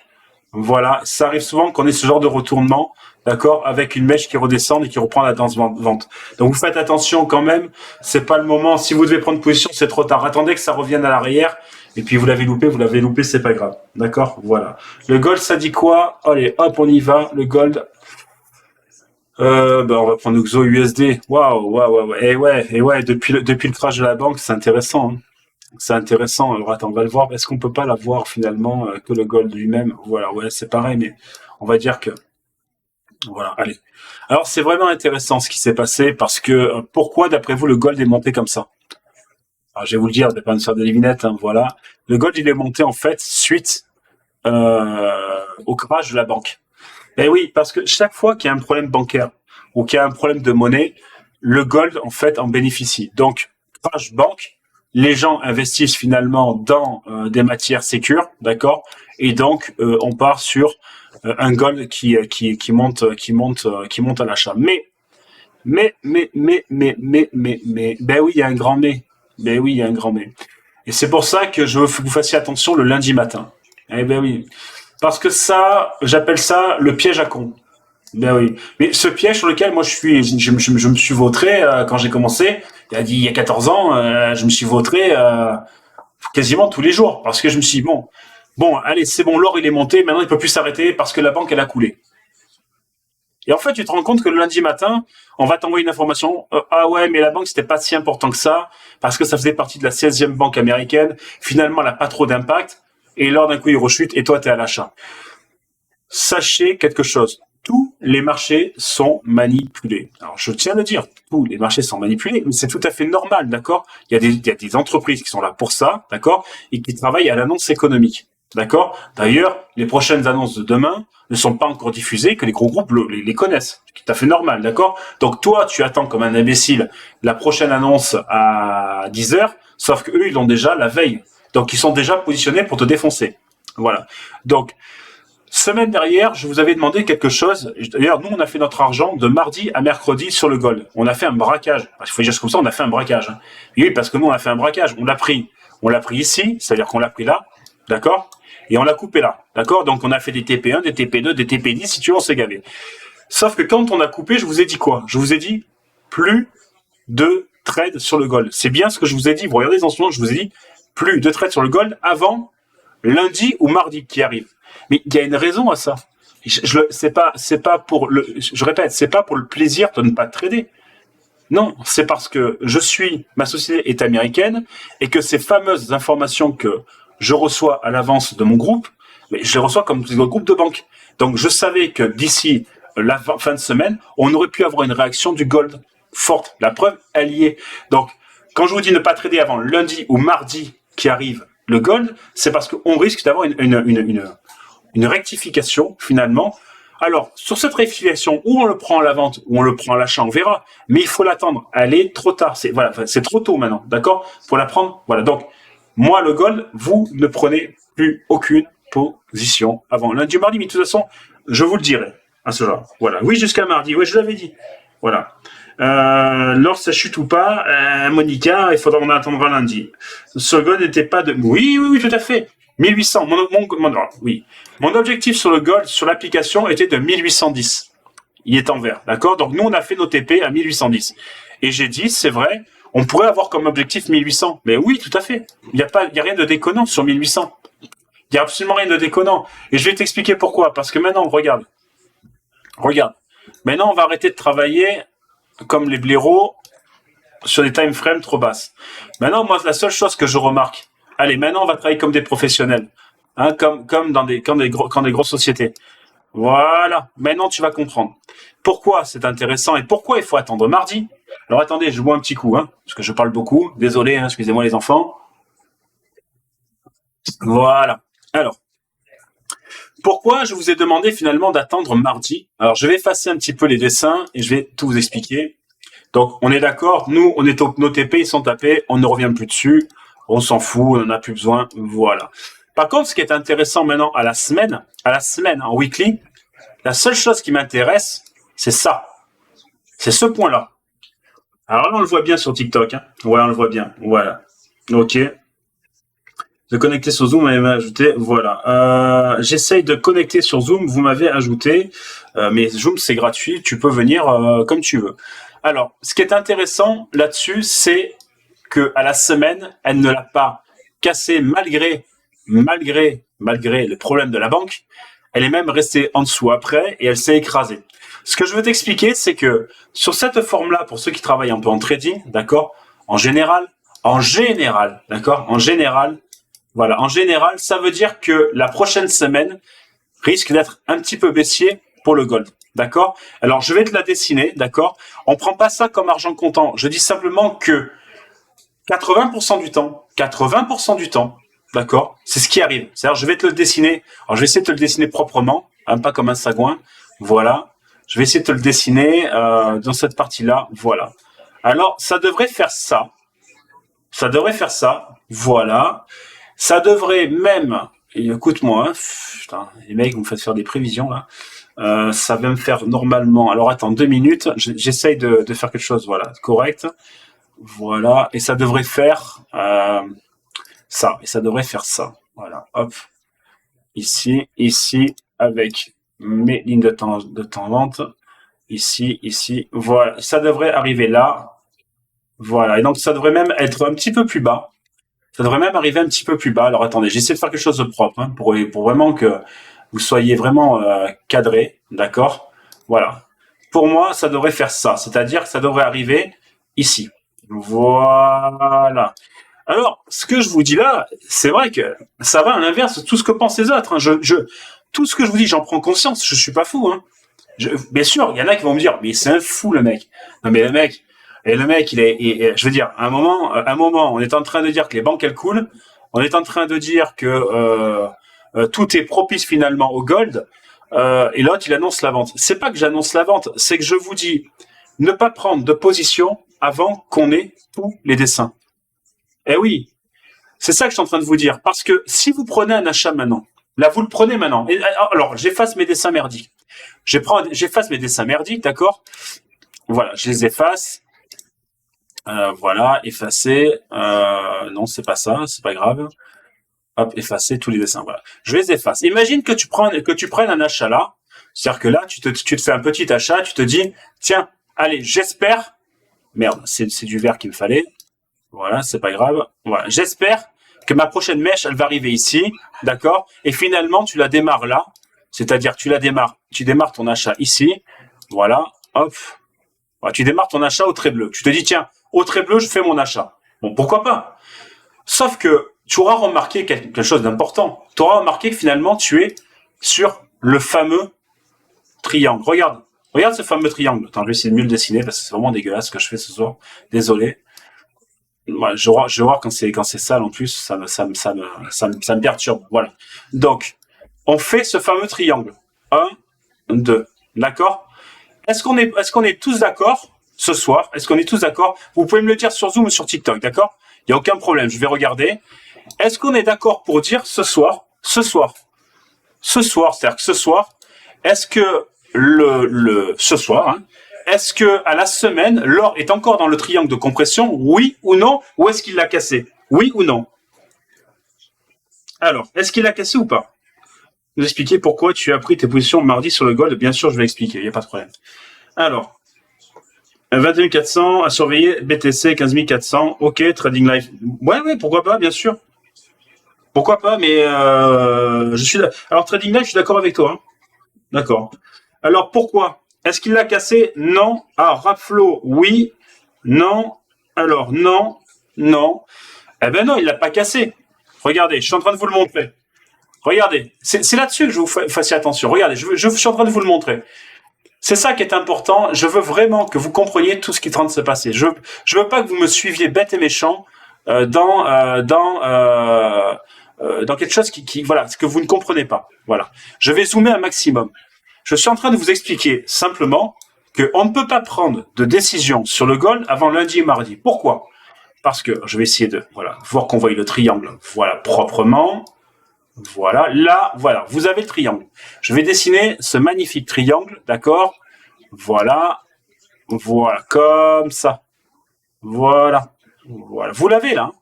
Voilà, ça arrive souvent qu'on ait ce genre de retournement, d'accord, avec une mèche qui redescend et qui reprend la danse vente. Donc vous faites attention quand même, c'est pas le moment. Si vous devez prendre position, c'est trop tard. Attendez que ça revienne à l'arrière. Et puis vous l'avez loupé, c'est pas grave. D'accord? Voilà. Le gold, ça dit quoi? Allez, hop, on y va. Le gold. On va prendre le XO USD. Waouh. Et ouais, depuis le crash de la banque, c'est intéressant, hein. C'est intéressant. Alors attends, on va le voir. Est-ce qu'on peut pas l'avoir finalement que le gold lui-même? Voilà, ouais, c'est pareil, mais on va dire que voilà. Allez. Alors c'est vraiment intéressant ce qui s'est passé parce que pourquoi d'après vous le gold est monté comme ça? Alors je vais vous le dire, vous n'avez pas une sorte de devinette, hein, voilà. Le gold il est monté en fait suite au crash de la banque. Eh oui, parce que chaque fois qu'il y a un problème bancaire ou qu'il y a un problème de monnaie, le gold en fait en bénéficie. Donc crash banque, les gens investissent finalement dans des matières sécures, d'accord, et donc on part sur un gold qui monte à l'achat. Mais, ben oui, il y a un grand mais. Ben oui, il y a un grand mais. Et c'est pour ça que je veux que vous fassiez attention le lundi matin. Eh ben oui. Parce que ça, j'appelle ça le piège à con. Ben oui. Mais ce piège sur lequel moi je me suis vautré quand j'ai commencé, il y a 14 ans, je me suis vautré quasiment tous les jours. Parce que je me suis dit, bon, allez, c'est bon, l'or il est monté, maintenant il peut plus s'arrêter parce que la banque elle a coulé. Et en fait, tu te rends compte que le lundi matin, on va t'envoyer une information. Ah ouais, mais la banque, c'était pas si important que ça, parce que ça faisait partie de la 16e banque américaine. Finalement, elle n'a pas trop d'impact. Et là, d'un coup, il rechute et toi, tu es à l'achat. Sachez quelque chose. Tous les marchés sont manipulés. Alors, je tiens à le dire, tous les marchés sont manipulés, mais c'est tout à fait normal, d'accord? Il y a des entreprises qui sont là pour ça, d'accord? Et qui travaillent à l'annonce économique. D'accord. D'ailleurs, les prochaines annonces de demain ne sont pas encore diffusées, que les gros groupes les connaissent. C'est tout à fait normal, d'accord. Donc toi, tu attends comme un imbécile la prochaine annonce à 10 heures, sauf qu'eux, ils l'ont déjà la veille. Donc ils sont déjà positionnés pour te défoncer. Voilà. Donc, semaine dernière, je vous avais demandé quelque chose. D'ailleurs, nous, on a fait notre argent de mardi à mercredi sur le gold. On a fait un braquage. Il faut dire comme ça, on a fait un braquage. Oui, parce que nous, on a fait un braquage. On l'a pris. On l'a pris ici, c'est-à-dire qu'on l'a pris là. D'accord? Et on l'a coupé là, d'accord? Donc on a fait des TP1, des TP2, des TP10, si tu veux, on s'est gavé. Sauf que quand on a coupé, je vous ai dit quoi? Je vous ai dit plus de trades sur le gold. C'est bien ce que je vous ai dit. Vous regardez les enseignements, je vous ai dit plus de trades sur le gold avant lundi ou mardi qui arrive. Mais il y a une raison à ça. C'est pas pour le, je répète, c'est pas pour le plaisir de ne pas trader. Non, c'est parce que ma société est américaine et que ces fameuses informations que je reçois à l'avance de mon groupe, mais je les reçois comme des groupes de banque. Donc je savais que d'ici la fin de semaine, on aurait pu avoir une réaction du gold forte. La preuve, elle y est. Donc quand je vous dis ne pas trader avant lundi ou mardi qui arrive le gold, c'est parce qu'on risque d'avoir une rectification finalement. Alors, sur cette rectification, où on le prend à la vente, ou on le prend à l'achat, on verra. Mais il faut l'attendre. Elle est trop tard. C'est trop tôt maintenant, d'accord? Pour la prendre. Voilà. Donc, moi, le gold, vous ne prenez plus aucune position avant lundi ou mardi. Mais de toute façon, je vous le dirai à ce genre. Voilà. Oui, jusqu'à mardi. Oui, je l'avais dit. Voilà. Lors ça chute ou pas, Monica, il faudra en attendre lundi. Ce gold n'était pas de. Oui, tout à fait. 1800. Oui. Mon objectif sur le gold, sur l'application, était de 1810. Il est en vert, d'accord? Donc nous, on a fait nos TP à 1810. Et j'ai dit, c'est vrai, on pourrait avoir comme objectif 1800. Mais oui, tout à fait. Il y a rien de déconnant sur 1800. Il y a absolument rien de déconnant. Et je vais t'expliquer pourquoi. Parce que maintenant, regarde. Maintenant, on va arrêter de travailler comme les blaireaux sur des time frames trop basses. Maintenant, moi, la seule chose que je remarque, allez, maintenant, on va travailler comme des professionnels, hein, comme dans des grosses sociétés. Voilà. Maintenant, tu vas comprendre pourquoi c'est intéressant et pourquoi il faut attendre mardi. Alors, attendez, je bois un petit coup, hein, parce que je parle beaucoup. Désolé, hein, excusez-moi les enfants. Voilà. Alors, pourquoi je vous ai demandé finalement d'attendre mardi? Alors, je vais effacer un petit peu les dessins et je vais tout vous expliquer. Donc, on est d'accord, nous, nos TP, ils sont tapés, on ne revient plus dessus, on s'en fout, on n'en a plus besoin, voilà. Par contre, ce qui est intéressant maintenant à la semaine, en weekly, la seule chose qui m'intéresse, c'est ça. C'est ce point-là. Alors là, on le voit bien sur TikTok, hein. Ouais, on le voit bien, voilà. Ok. De connecter sur Zoom, vous m'avez ajouté, voilà. J'essaye de connecter sur Zoom, vous m'avez ajouté, mais Zoom, c'est gratuit, tu peux venir comme tu veux. Alors, ce qui est intéressant là-dessus, c'est que à la semaine, elle ne l'a pas cassé malgré le problème de la banque. Elle est même restée en dessous après et elle s'est écrasée. Ce que je veux t'expliquer, c'est que sur cette forme-là, pour ceux qui travaillent un peu en trading, d'accord, en général, d'accord, voilà, en général, ça veut dire que la prochaine semaine risque d'être un petit peu baissier pour le gold. D'accord? Alors, je vais te la dessiner, d'accord? On prend pas ça comme argent comptant. Je dis simplement que 80% du temps, d'accord? C'est ce qui arrive. C'est-à-dire, je vais te le dessiner. Alors, je vais essayer de te le dessiner proprement, hein, pas comme un sagouin. Voilà. Je vais essayer de te le dessiner dans cette partie-là. Voilà. Alors, ça devrait faire ça. Voilà. Ça devrait même, écoute-moi, hein, putain, les mecs, vous me faites faire des prévisions là. Ça va me faire normalement. Alors attends 2 minutes. J'essaye de faire quelque chose, voilà, correct. Voilà, et ça devrait faire ça. Et ça devrait faire ça. Voilà, hop. Ici, avec mes lignes de tendance. Ici. Voilà, ça devrait arriver là. Voilà, et donc ça devrait même être un petit peu plus bas. Ça devrait même arriver un petit peu plus bas. Alors attendez, j'essaie de faire quelque chose de propre hein, pour vraiment que vous soyez vraiment cadré, d'accord? Voilà. pour moi, ça devrait faire ça. C'est-à-dire que ça devrait arriver ici. Voilà. Alors, ce que je vous dis là, c'est vrai que ça va à l'inverse de tout ce que pensent les autres. Hein. Tout ce que je vous dis, j'en prends conscience. Je suis pas fou. Hein. Bien sûr, il y en a qui vont me dire, mais c'est un fou le mec. Non mais le mec, je veux dire, à un moment, on est en train de dire que les banques elles coulent. On est en train de dire que tout est propice finalement au gold. Et l'autre, il annonce la vente. C'est pas que j'annonce la vente, c'est que je vous dis ne pas prendre de position avant qu'on ait tous les dessins. Eh oui, c'est ça que je suis en train de vous dire. Parce que si vous prenez un achat maintenant, là vous le prenez maintenant. Et, alors, j'efface mes dessins merdiques. J'efface mes dessins merdiques, d'accord? Voilà, je les efface. Voilà, effacer. Non, c'est pas ça, c'est pas grave. Hop, effacer tous les dessins. Voilà, je les efface. Imagine que tu prennes un achat là. C'est-à-dire que là, tu te fais un petit achat, tu te dis, tiens, allez, j'espère. Merde, c'est du vert qu'il me fallait. Voilà, c'est pas grave. Voilà, j'espère que ma prochaine mèche, elle va arriver ici, d'accord? Et finalement, tu la démarres là. C'est-à-dire, tu démarres ton achat ici. Voilà, hop. Voilà, tu démarres ton achat au trait bleu. Tu te dis, tiens, au trait bleu, je fais mon achat. Bon, pourquoi pas? Sauf que tu auras remarqué quelque chose d'important. Tu auras remarqué que finalement, tu es sur le fameux triangle. Regarde ce fameux triangle. Attends, je vais essayer de mieux le dessiner parce que c'est vraiment dégueulasse ce que je fais ce soir. Désolé. Ouais, je vais voir quand c'est sale en plus, ça me perturbe. Voilà. Donc, on fait ce fameux triangle. 1, 2. D'accord? Est-ce qu'on est tous d'accord ce soir? Est-ce qu'on est tous d'accord? Vous pouvez me le dire sur Zoom ou sur TikTok, d'accord? Il n'y a aucun problème, je vais regarder. Est-ce qu'on est d'accord pour dire ce soir, c'est-à-dire que ce soir, est-ce que ce soir, hein, est-ce que à la semaine, l'or est encore dans le triangle de compression, oui ou non, ou est-ce qu'il l'a cassé? Oui ou non? Alors, est-ce qu'il l'a cassé ou pas? Vous expliquer pourquoi tu as pris tes positions mardi sur le gold. Bien sûr, je vais expliquer, il n'y a pas de problème. Alors, 21 400 à surveiller, BTC 15 400, ok, Trading Live. Ouais, pourquoi pas, bien sûr. Pourquoi pas, mais alors Trading Live, je suis d'accord avec toi. Hein. D'accord. Alors pourquoi? Est-ce qu'il l'a cassé? Non. Ah, Rapflo, oui. Non. Alors non. Non. Eh ben non, il l'a pas cassé. Regardez, je suis en train de vous le montrer. Regardez, c'est là-dessus que je vous fassiez attention. Regardez, je suis en train de vous le montrer. C'est ça qui est important. Je veux vraiment que vous compreniez tout ce qui est en train de se passer. Je veux pas que vous me suiviez bête et méchant dans quelque chose voilà, ce que vous ne comprenez pas. Voilà. Je vais zoomer un maximum. Je suis en train de vous expliquer simplement qu'on ne peut pas prendre de décision sur le gold avant lundi et mardi. Pourquoi? Parce que je vais essayer de voir qu'on voit le triangle proprement. Voilà, là, voilà, vous avez le triangle. Je vais dessiner ce magnifique triangle, d'accord? Voilà, comme ça. Voilà. Vous l'avez là. Hein.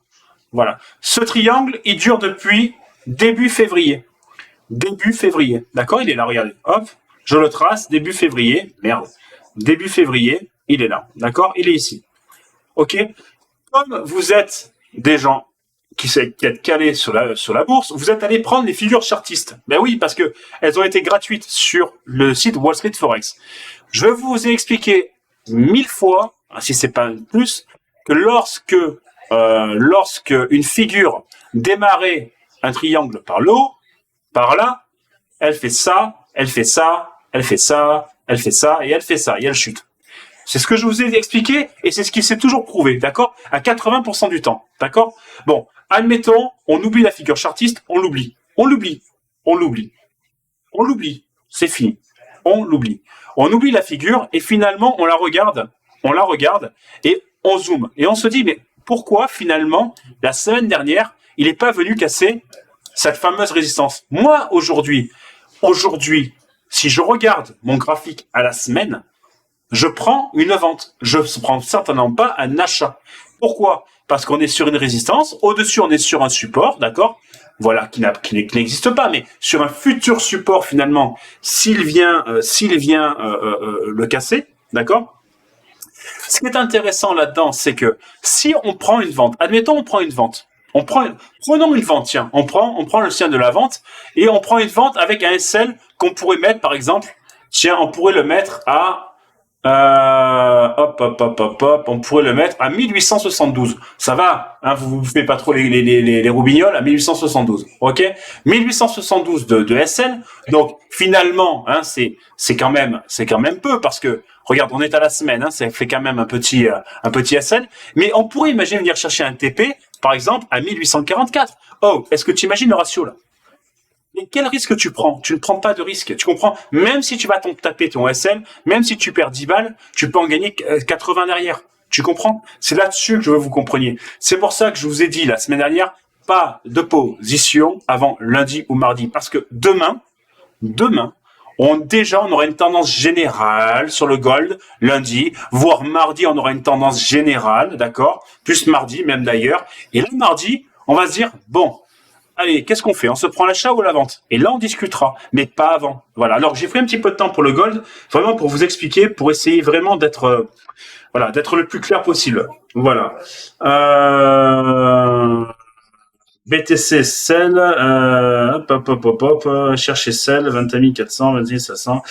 Voilà. Ce triangle, il dure depuis début février. D'accord? Il est là, regardez. Hop, je le trace, début février. Merde. Début février, il est là. D'accord? Il est ici. Ok? Comme vous êtes des gens qui êtes calés sur la bourse, vous êtes allé prendre les figures chartistes. Ben oui, parce que elles ont été gratuites sur le site Wall Street Forex. Je vous ai expliqué 1000 fois, si c'est pas plus, que lorsque une figure démarrait un triangle par le haut, par là, elle fait ça, elle fait ça, elle fait ça, elle fait ça, et elle fait ça, et elle chute. C'est ce que je vous ai expliqué, et c'est ce qui s'est toujours prouvé, d'accord? À 80% du temps, d'accord? Bon, admettons, on oublie la figure chartiste, on l'oublie. C'est fini. On l'oublie. On oublie la figure, et finalement, on la regarde, et on zoome. Et on se dit, mais pourquoi, finalement, la semaine dernière, il n'est pas venu casser cette fameuse résistance? Moi, aujourd'hui, si je regarde mon graphique à la semaine, je prends une vente. Je ne prends certainement pas un achat. Pourquoi? Parce qu'on est sur une résistance. Au-dessus, on est sur un support, d'accord? Voilà, qui n'existe pas, mais sur un futur support, finalement, s'il vient le casser, d'accord? Ce qui est intéressant là-dedans, c'est que si on prend une vente, admettons, on prend une vente. Prenons une vente, tiens. On prend le sien de la vente et on prend une vente avec un SL qu'on pourrait mettre, par exemple, tiens, on pourrait le mettre à Hop, on pourrait le mettre à 1872. Ça va, hein, vous faites pas trop les roubignoles à 1872. Ok, 1872 de SL. Donc finalement, hein, c'est quand même peu parce que regarde, on est à la semaine, hein, ça fait quand même un petit SL. Mais on pourrait imaginer venir chercher un TP, par exemple, à 1844. Oh, est-ce que tu imagines le ratio là? Mais quel risque tu prends? Tu ne prends pas de risque. Tu comprends? Même si tu vas taper ton SL, même si tu perds 10 balles, tu peux en gagner 80 derrière. Tu comprends? C'est là-dessus que je veux que vous compreniez. C'est pour ça que je vous ai dit la semaine dernière, pas de position avant lundi ou mardi. Parce que demain, on aura une tendance générale sur le gold, lundi, voire mardi, on aura une tendance générale, d'accord? Plus mardi, même d'ailleurs. Et là, mardi, on va se dire, bon, allez, qu'est-ce qu'on fait? On se prend l'achat ou la vente? Et là, on discutera, mais pas avant. Voilà. Alors, j'ai pris un petit peu de temps pour le gold, vraiment pour vous expliquer, pour essayer vraiment voilà, d'être le plus clair possible. Voilà. BTC Cell, chercher Cell, 21 400, 21 500.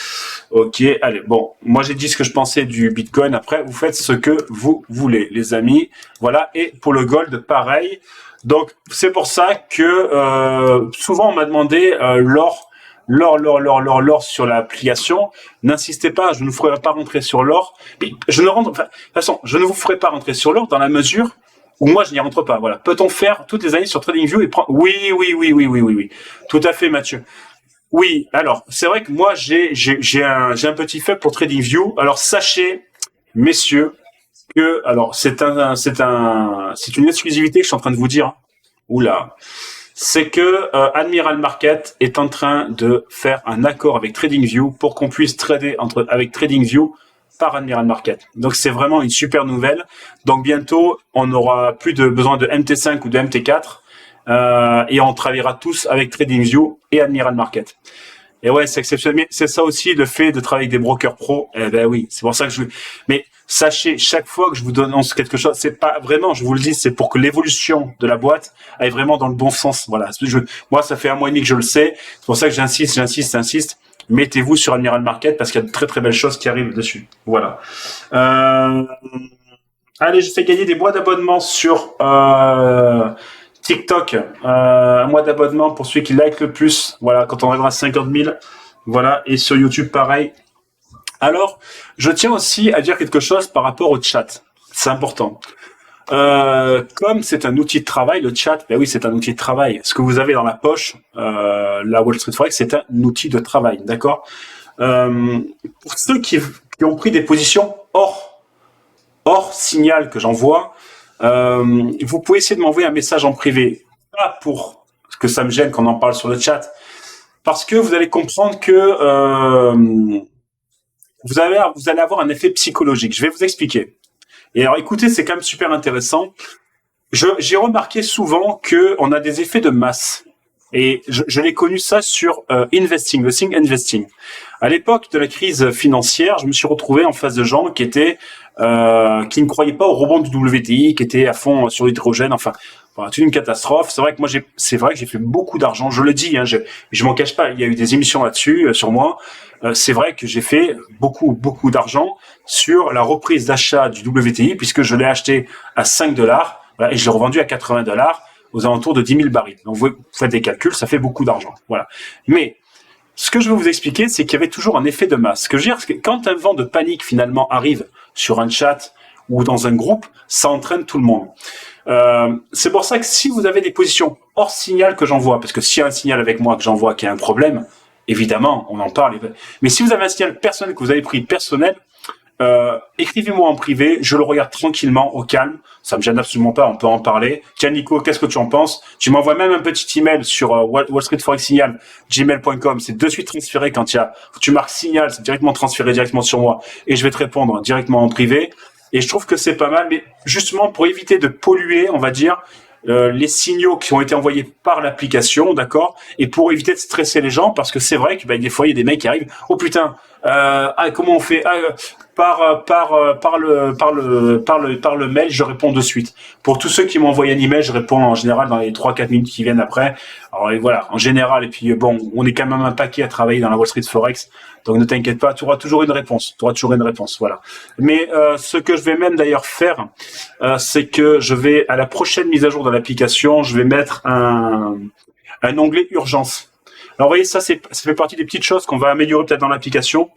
Ok, allez, bon, moi j'ai dit ce que je pensais du Bitcoin. Après, vous faites ce que vous voulez, les amis. Voilà, et pour le gold, pareil. Donc, c'est pour ça que souvent on m'a demandé l'or sur l'application. N'insistez pas, je ne vous ferai pas rentrer sur l'or. De toute façon, je ne vous ferai pas rentrer sur l'or dans la mesure où moi je n'y rentre pas. Voilà. Peut-on faire toutes les années sur TradingView et prendre? Oui. Tout à fait, Mathieu. Oui. Alors, c'est vrai que moi j'ai un petit faible pour TradingView. Alors sachez, messieurs, que alors c'est une exclusivité que je suis en train de vous dire. Oula. C'est que Admiral Market est en train de faire un accord avec TradingView pour qu'on puisse trader avec TradingView par Admiral Market. Donc c'est vraiment une super nouvelle. Donc bientôt, on n'aura plus besoin de MT5 ou de MT4 et on travaillera tous avec TradingView et Admiral Market. Et ouais, c'est exceptionnel. Mais c'est ça aussi le fait de travailler avec des brokers pro. Eh ben oui, c'est pour ça que Mais sachez, chaque fois que je vous annonce quelque chose, c'est pas vraiment, je vous le dis, c'est pour que l'évolution de la boîte aille vraiment dans le bon sens. Voilà. Moi, ça fait un mois et demi que je le sais. C'est pour ça que j'insiste. Mettez-vous sur Admiral Market parce qu'il y a de très très belles choses qui arrivent dessus. Voilà. Allez, je fais gagner des mois d'abonnement sur TikTok. Un mois d'abonnement pour celui qui like le plus. Voilà, quand on arrivera à 50 000. Voilà, et sur YouTube, pareil. Alors, je tiens aussi à dire quelque chose par rapport au chat. C'est important. Comme c'est un outil de travail, le chat, ben oui, c'est un outil de travail. Ce que vous avez dans la poche, la Wall Street Forex, c'est un outil de travail, d'accord. Pour ceux qui ont pris des positions hors signal que j'envoie, vous pouvez essayer de m'envoyer un message en privé. Pas pour que ça me gêne qu'on en parle sur le chat, parce que vous allez comprendre que vous allez avoir un effet psychologique. Je vais vous expliquer. Et alors, écoutez, c'est quand même super intéressant. J'ai remarqué souvent que on a des effets de masse. Et je l'ai connu ça sur investing, le thing investing. À l'époque de la crise financière, je me suis retrouvé en face de gens qui ne croyaient pas au rebond du WTI, qui étaient à fond sur l'hydrogène. Enfin, voilà, toute une catastrophe. C'est vrai que moi, j'ai fait beaucoup d'argent. Je le dis, hein, je m'en cache pas. Il y a eu des émissions là-dessus sur moi. C'est vrai que j'ai fait beaucoup d'argent sur la reprise d'achat du WTI puisque je l'ai acheté à 5 dollars et je l'ai revendu à 80 dollars aux alentours de 10 000 barils. Donc vous faites des calculs, ça fait beaucoup d'argent. Voilà. Mais ce que je veux vous expliquer, c'est qu'il y avait toujours un effet de masse. Ce que je veux dire, c'est que quand un vent de panique finalement arrive sur un chat ou dans un groupe, ça entraîne tout le monde. C'est pour ça que si vous avez des positions hors signal que j'envoie, parce que s'il y a un signal avec moi que j'envoie qui a un problème, évidemment, on en parle. Mais si vous avez un signal personnel que vous avez pris personnel, écrivez-moi en privé, je le regarde tranquillement, au calme, ça me gêne absolument pas, on peut en parler. Tiens Nico, qu'est-ce que tu en penses? Tu m'envoies même un petit email sur Wall Street Forex Signal, gmail.com, c'est de suite transféré quand tu marques signal, c'est directement transféré directement sur moi, et je vais te répondre directement en privé. Et je trouve que c'est pas mal, mais justement pour éviter de polluer, on va dire, les signaux qui ont été envoyés par l'application, d'accord, et pour éviter de stresser les gens, parce que c'est vrai que des fois il y a des mecs qui arrivent, oh putain, Comment on fait? Par le mail, je réponds de suite. Pour tous ceux qui m'ont envoyé un email, je réponds en général dans les 3-4 minutes qui viennent après. Alors et voilà, en général. Et puis bon, on est quand même un paquet à travailler dans la Wall Street Forex, donc ne t'inquiète pas, tu auras toujours une réponse. Tu auras toujours une réponse, voilà. Mais ce que je vais même d'ailleurs faire, c'est que je vais à la prochaine mise à jour de l'application, je vais mettre un onglet urgence. Alors vous voyez, ça fait partie des petites choses qu'on va améliorer peut-être dans l'application,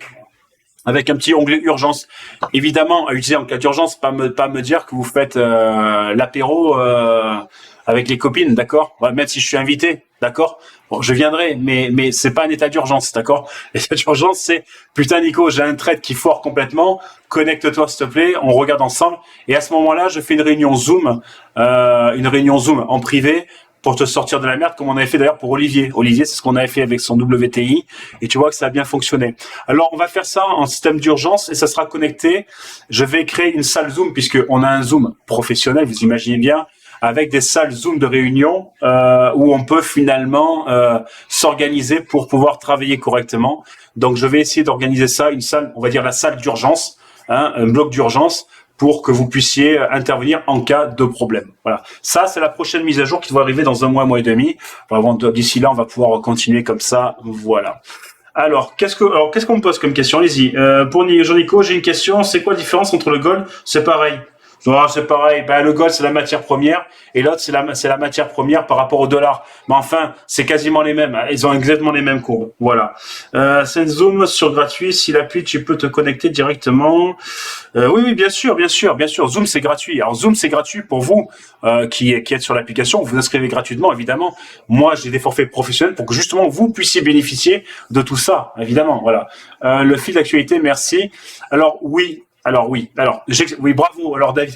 avec un petit onglet urgence. Évidemment, à utiliser en cas d'urgence, pas me dire que vous faites l'apéro avec les copines, d'accord? Même si je suis invité, d'accord? Bon, je viendrai, mais c'est pas un état d'urgence, d'accord? L'état d'urgence, c'est putain Nico, j'ai un trade qui foire complètement, connecte-toi s'il te plaît, on regarde ensemble. Et à ce moment-là, je fais une réunion Zoom en privé, pour te sortir de la merde, comme on avait fait d'ailleurs pour Olivier. Olivier, c'est ce qu'on avait fait avec son WTI, et tu vois que ça a bien fonctionné. Alors, on va faire ça en système d'urgence, et ça sera connecté. Je vais créer une salle Zoom, puisqu'on a un Zoom professionnel, vous imaginez bien, avec des salles Zoom de réunion, où on peut finalement s'organiser pour pouvoir travailler correctement. Donc, je vais essayer d'organiser ça, une salle, on va dire la salle d'urgence, un bloc d'urgence, pour que vous puissiez intervenir en cas de problème. Voilà. Ça, c'est la prochaine mise à jour qui va arriver dans un mois et demi. D'ici là, on va pouvoir continuer comme ça. Voilà. Alors, qu'est-ce qu'on me pose comme question? Allez-y. Pour Jean-Nico, j'ai une question. C'est quoi la différence entre le gold? C'est pareil. Non, c'est pareil. Ben, le gold, c'est la matière première, et l'autre, c'est la matière première par rapport au dollar. Mais enfin, c'est quasiment les mêmes. Ils ont exactement les mêmes courbes. Voilà. C'est Zoom sur gratuit. Si l'appli, tu peux te connecter directement. Oui, bien sûr. Zoom, c'est gratuit. Alors, Zoom, c'est gratuit pour vous qui êtes sur l'application. Vous inscrivez gratuitement, évidemment. Moi, j'ai des forfaits professionnels pour que justement vous puissiez bénéficier de tout ça, évidemment. Voilà. Le fil d'actualité, merci. Alors, oui. Oui, bravo. Alors, David,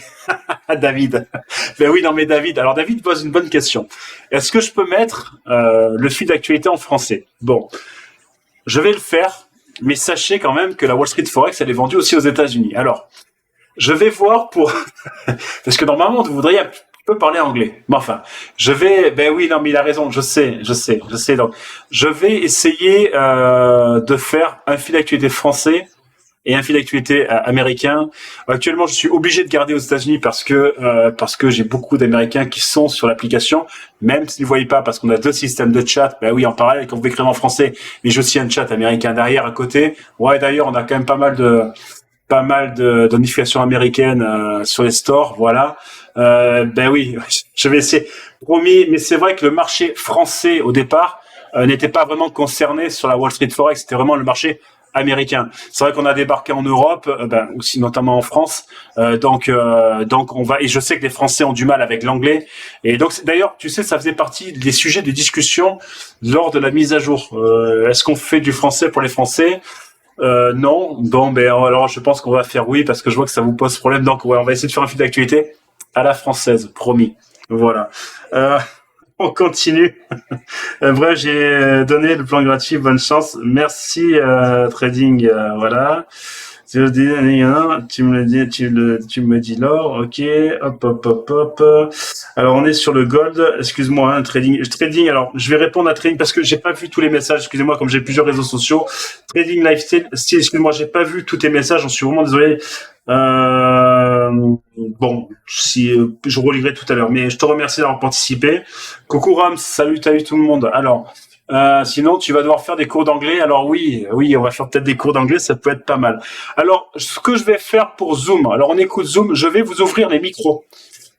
David. Ben oui, non, mais David. Alors, David pose une bonne question. Est-ce que je peux mettre le fil d'actualité en français? Bon, je vais le faire, mais sachez quand même que la Wall Street Forex, elle est vendue aussi aux États-Unis. Alors, je vais voir parce que normalement, vous voudriez un peu parler anglais. Mais enfin, ben oui, non, mais il a raison. Je sais. Donc, je vais essayer de faire un fil d'actualité français et un fil d'actualité américain. Actuellement, je suis obligé de garder aux États-Unis parce que j'ai beaucoup d'Américains qui sont sur l'application, même s'ils ne voient pas, parce qu'on a deux systèmes de chat. Ben oui, en parallèle, quand vous écrivez en français, mais j'ai aussi un chat américain derrière à côté. Ouais, d'ailleurs, on a quand même pas mal de notifications américaines sur les stores. Voilà. Ben oui, je vais essayer. Promis, mais c'est vrai que le marché français au départ n'était pas vraiment concerné sur la Wall Street Forex. C'était vraiment le marché américain. C'est vrai qu'on a débarqué en Europe, aussi notamment en France. Donc on va. Et je sais que les Français ont du mal avec l'anglais. Et donc d'ailleurs, tu sais, ça faisait partie des sujets de discussion lors de la mise à jour. Est-ce qu'on fait du français pour les Français? Non. Bon, ben alors je pense qu'on va faire oui parce que je vois que ça vous pose problème. Donc ouais, on va essayer de faire un fil d'actualité à la française, promis. Voilà. On continue. Bref, j'ai donné le plan gratuit. Bonne chance. Merci Trading. Voilà. Tu me le dis, tu me dis l'or. Ok. Hop. Alors on est sur le gold. Excuse-moi, Trading. Alors je vais répondre à Trading parce que j'ai pas vu tous les messages. Excusez-moi, comme j'ai plusieurs réseaux sociaux. Trading Lifestyle. Si, excuse-moi, j'ai pas vu tous tes messages. J'en suis vraiment désolé. Bon, si je relirai tout à l'heure, mais je te remercie d'avoir participé. Coucou Rams, salut tout le monde. Alors, sinon tu vas devoir faire des cours d'anglais. Alors oui, on va faire peut-être des cours d'anglais, ça peut être pas mal. Alors, ce que je vais faire pour Zoom, alors on écoute Zoom, je vais vous ouvrir les micros.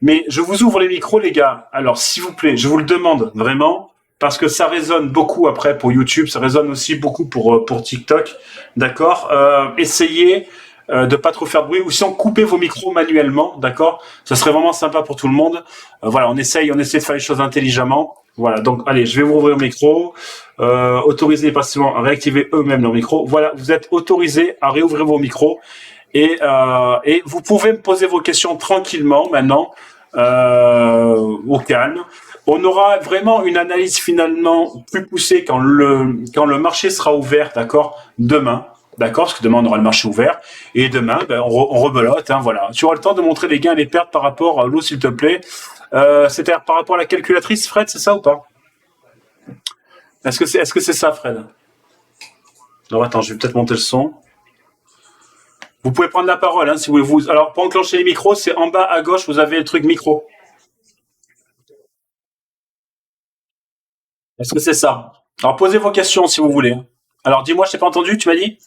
Mais je vous ouvre les micros, les gars. Alors, s'il vous plaît, je vous le demande vraiment, parce que ça résonne beaucoup après pour YouTube, ça résonne aussi beaucoup pour TikTok. D'accord. Essayez de pas trop faire de bruit, ou sinon coupez vos micros manuellement, d'accord? Ça serait vraiment sympa pour tout le monde. Voilà, on essaye de faire les choses intelligemment. Voilà, donc allez, je vais vous ouvrir le micro. Autorisez les participants à réactiver eux-mêmes leur micro. Voilà, vous êtes autorisés à réouvrir vos micros et vous pouvez me poser vos questions tranquillement maintenant, au calme. On aura vraiment une analyse finalement plus poussée quand le marché sera ouvert, d'accord? Demain. D'accord, parce que demain on aura le marché ouvert et demain on rebelote, hein, voilà. Tu auras le temps de montrer les gains et les pertes par rapport à l'eau, s'il te plaît. C'est-à-dire par rapport à la calculatrice, Fred, c'est ça ou pas? Est-ce que c'est ça, Fred? Alors attends, je vais peut-être monter le son. Vous pouvez prendre la parole, hein, si vous voulez. Alors, pour enclencher les micros, c'est en bas à gauche, vous avez le truc micro. Est-ce que c'est ça? Alors, posez vos questions si vous voulez. Alors, dis-moi, je t'ai pas entendu, tu m'as dit?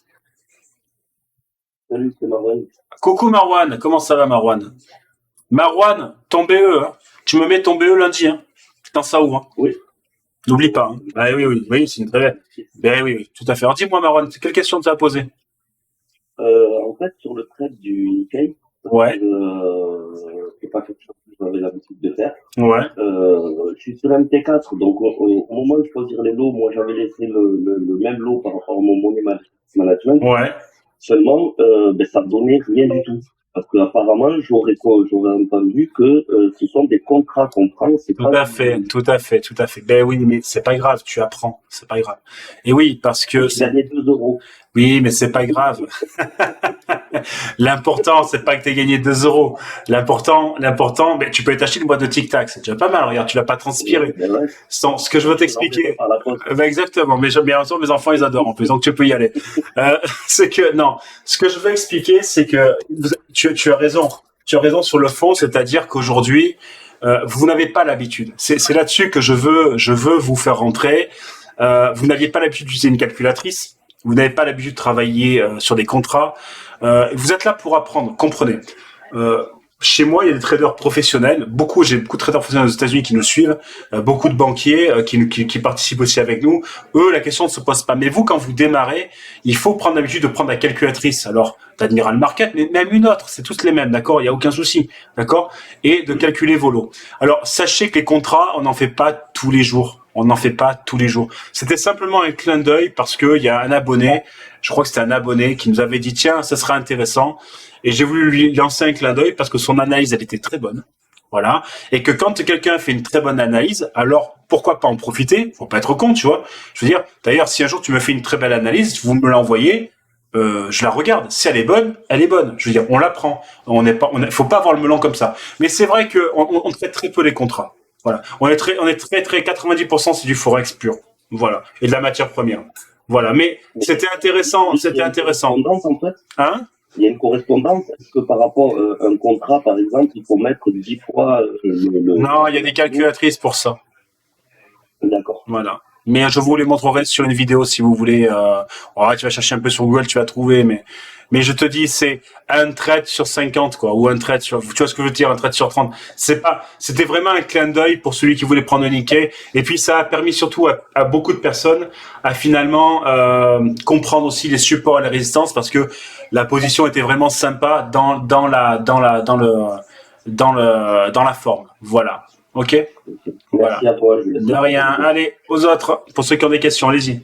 Salut, c'est Marwan. Coucou Marwan, comment ça va Marwan? Marwan, ton BE, hein. Tu me mets ton BE lundi, hein. Dans ça où, hein. Oui. N'oublie pas, hein. Ah, oui, oui, oui, c'est une très belle. Ben oui, oui, tout à fait. Alors, dis-moi Marwan, quelle question tu as posée? En fait, sur le trade du Nikkei, Ouais, c'est pas quelque chose que j'avais l'habitude de faire. ouais, Je suis sur MT4, donc au moment de choisir les lots, moi j'avais laissé le même lot par rapport à mon management. ouais. Seulement, ça donnait rien du tout. Parce que apparemment, j'aurais entendu que ce sont des contrats qu'on prend, c'est Tout pas à fait, tout à fait, tout à fait. Ben oui, mais c'est pas grave, tu apprends, c'est pas grave. Et oui, parce que du gagner 2 euros. oui, mais c'est pas grave. L'important, c'est pas que tu aies gagné 2 euros. L'important, ben, tu peux aller t'acheter une boîte de Tic Tac, c'est déjà pas mal. Regarde, tu l'as pas transpiré. Ben ouais, Ce que je veux je leur t'expliquer, par la poste. ben exactement. Mais bien sûr, mes enfants, ils adorent en plus, donc tu peux y aller. C'est que non, ce que je veux expliquer, c'est que tu as raison. Tu as raison sur le fond, c'est-à-dire qu'aujourd'hui, vous n'avez pas l'habitude. C'est là-dessus que je veux vous faire rentrer. Vous n'aviez pas l'habitude d'utiliser une calculatrice. Vous n'avez pas l'habitude de travailler sur des contrats. Vous êtes là pour apprendre. Comprenez. Euh, Chez moi, il y a des traders professionnels. J'ai beaucoup de traders professionnels aux États-Unis qui nous suivent. Beaucoup de banquiers qui participent aussi avec nous. Eux, la question ne se pose pas. Mais vous, quand vous démarrez, il faut prendre l'habitude de prendre la calculatrice. Alors, d'Admiral Market, mais même une autre. C'est toutes les mêmes, d'accord? Il n'y a aucun souci, d'accord? Et de calculer vos lots. Alors, sachez que les contrats, on n'en fait pas tous les jours. On n'en fait pas tous les jours. C'était simplement un clin d'œil parce qu'il y a un abonné, je crois que c'était un abonné qui nous avait dit tiens, ça sera intéressant. Et j'ai voulu lui lancer un clin d'œil parce que son analyse, elle était très bonne. Voilà. Et que quand quelqu'un fait une très bonne analyse, alors pourquoi pas en profiter? Faut pas être con, tu vois. Je veux dire, d'ailleurs, si un jour tu me fais une très belle analyse, vous me l'envoyez, je la regarde. Si elle est bonne, elle est bonne. Je veux dire, on la prend. Faut pas avoir le melon comme ça. Mais c'est vrai que on traite très peu les contrats. Voilà. On est très 90% c'est du forex pur. Voilà. Et de la matière première. Voilà. Mais c'était intéressant. C'était intéressant. En fait. Hein? Il y a une correspondance. Est-ce que par rapport à un contrat, par exemple, il faut mettre 10 fois Non, il y a des calculatrices pour ça. D'accord. Voilà. Mais je vous les montrerai sur une vidéo si vous voulez. Ouais, tu vas chercher un peu sur Google, tu vas trouver. Mais je te dis, c'est un trade sur 50, quoi, ou un trade sur, tu vois ce que je veux dire, un trade sur 30. C'était vraiment un clin d'œil pour celui qui voulait prendre un Nikkei. Et puis ça a permis surtout à beaucoup de personnes à finalement comprendre aussi les supports et les résistances parce que la position était vraiment sympa dans la forme. Voilà. Ok. Voilà. Merci à toi. De rien. Allez, aux autres, pour ceux qui ont des questions, allez-y.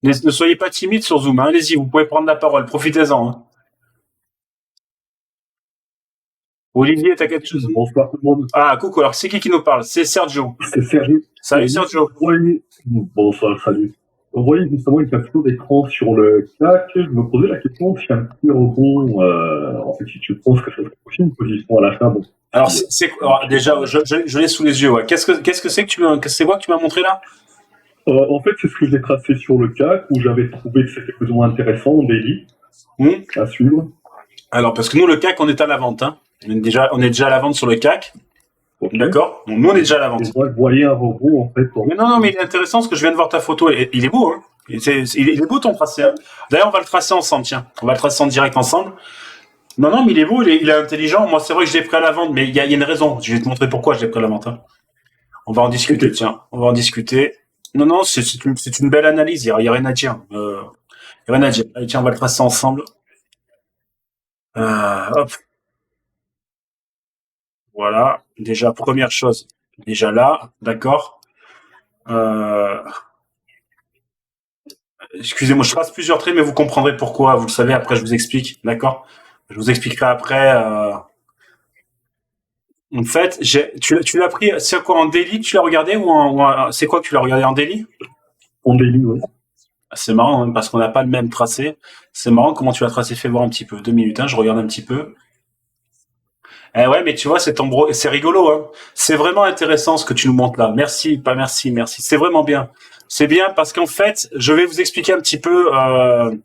Ne soyez pas timide sur Zoom, hein. Allez-y, vous pouvez prendre la parole, profitez-en, hein. Olivier, t'as quelque chose? Bonsoir tout le monde. Ah, coucou, alors c'est qui nous parle? C'est Sergio. C'est Sergio. Salut Sergio. Bonsoir, salut. Vous voyez justement une capture d'écran sur le CAC. Je me posais la question si un petit rebond, en fait, si tu penses que ça serait aussi une position à la fin. Bon. Alors, déjà, je l'ai sous les yeux, ouais. C'est quoi que tu m'as montré là? En fait, c'est ce que j'ai tracé sur le CAC où j'avais trouvé que c'était plus ou moins intéressant en daily à suivre. Alors, parce que nous, le CAC, on est à la vente, hein. On est déjà à la vente sur le CAC. Okay. D'accord? Donc, nous, on est déjà à la vente. Et moi, je voyais un rebond, en fait. Mais non, mais il est intéressant parce que je viens de voir ta photo. Il est beau, hein. Il est beau ton tracé, hein. D'ailleurs, on va le tracer ensemble, tiens. On va le tracer en direct ensemble. Non, mais il est beau, il est intelligent. Moi, c'est vrai que je l'ai pris à la vente, mais il y a une raison. Je vais te montrer pourquoi je l'ai pris à la vente, hein. On va en discuter, tiens. On va en discuter. Non, c'est une belle analyse. Il y a rien à dire. Allez, tiens, on va le tracer ensemble. Hop. Voilà. Déjà, première chose. Déjà là, d'accord. Excusez-moi, je trace plusieurs traits, mais vous comprendrez pourquoi. Vous le savez, après, je vous explique. D'accord? Je vous expliquerai après. En fait, tu l'as pris, c'est quoi, en daily que tu l'as regardé c'est quoi que tu l'as regardé en daily? En daily, oui. C'est marrant, hein, parce qu'on n'a pas le même tracé. C'est marrant comment tu l'as tracé. Fais voir un petit peu. 2 minutes, hein, je regarde un petit peu. Eh ouais, mais tu vois, c'est rigolo, hein. C'est vraiment intéressant ce que tu nous montres là. Merci, pas merci, merci. C'est vraiment bien. C'est bien parce qu'en fait, je vais vous expliquer un petit peu. Euh,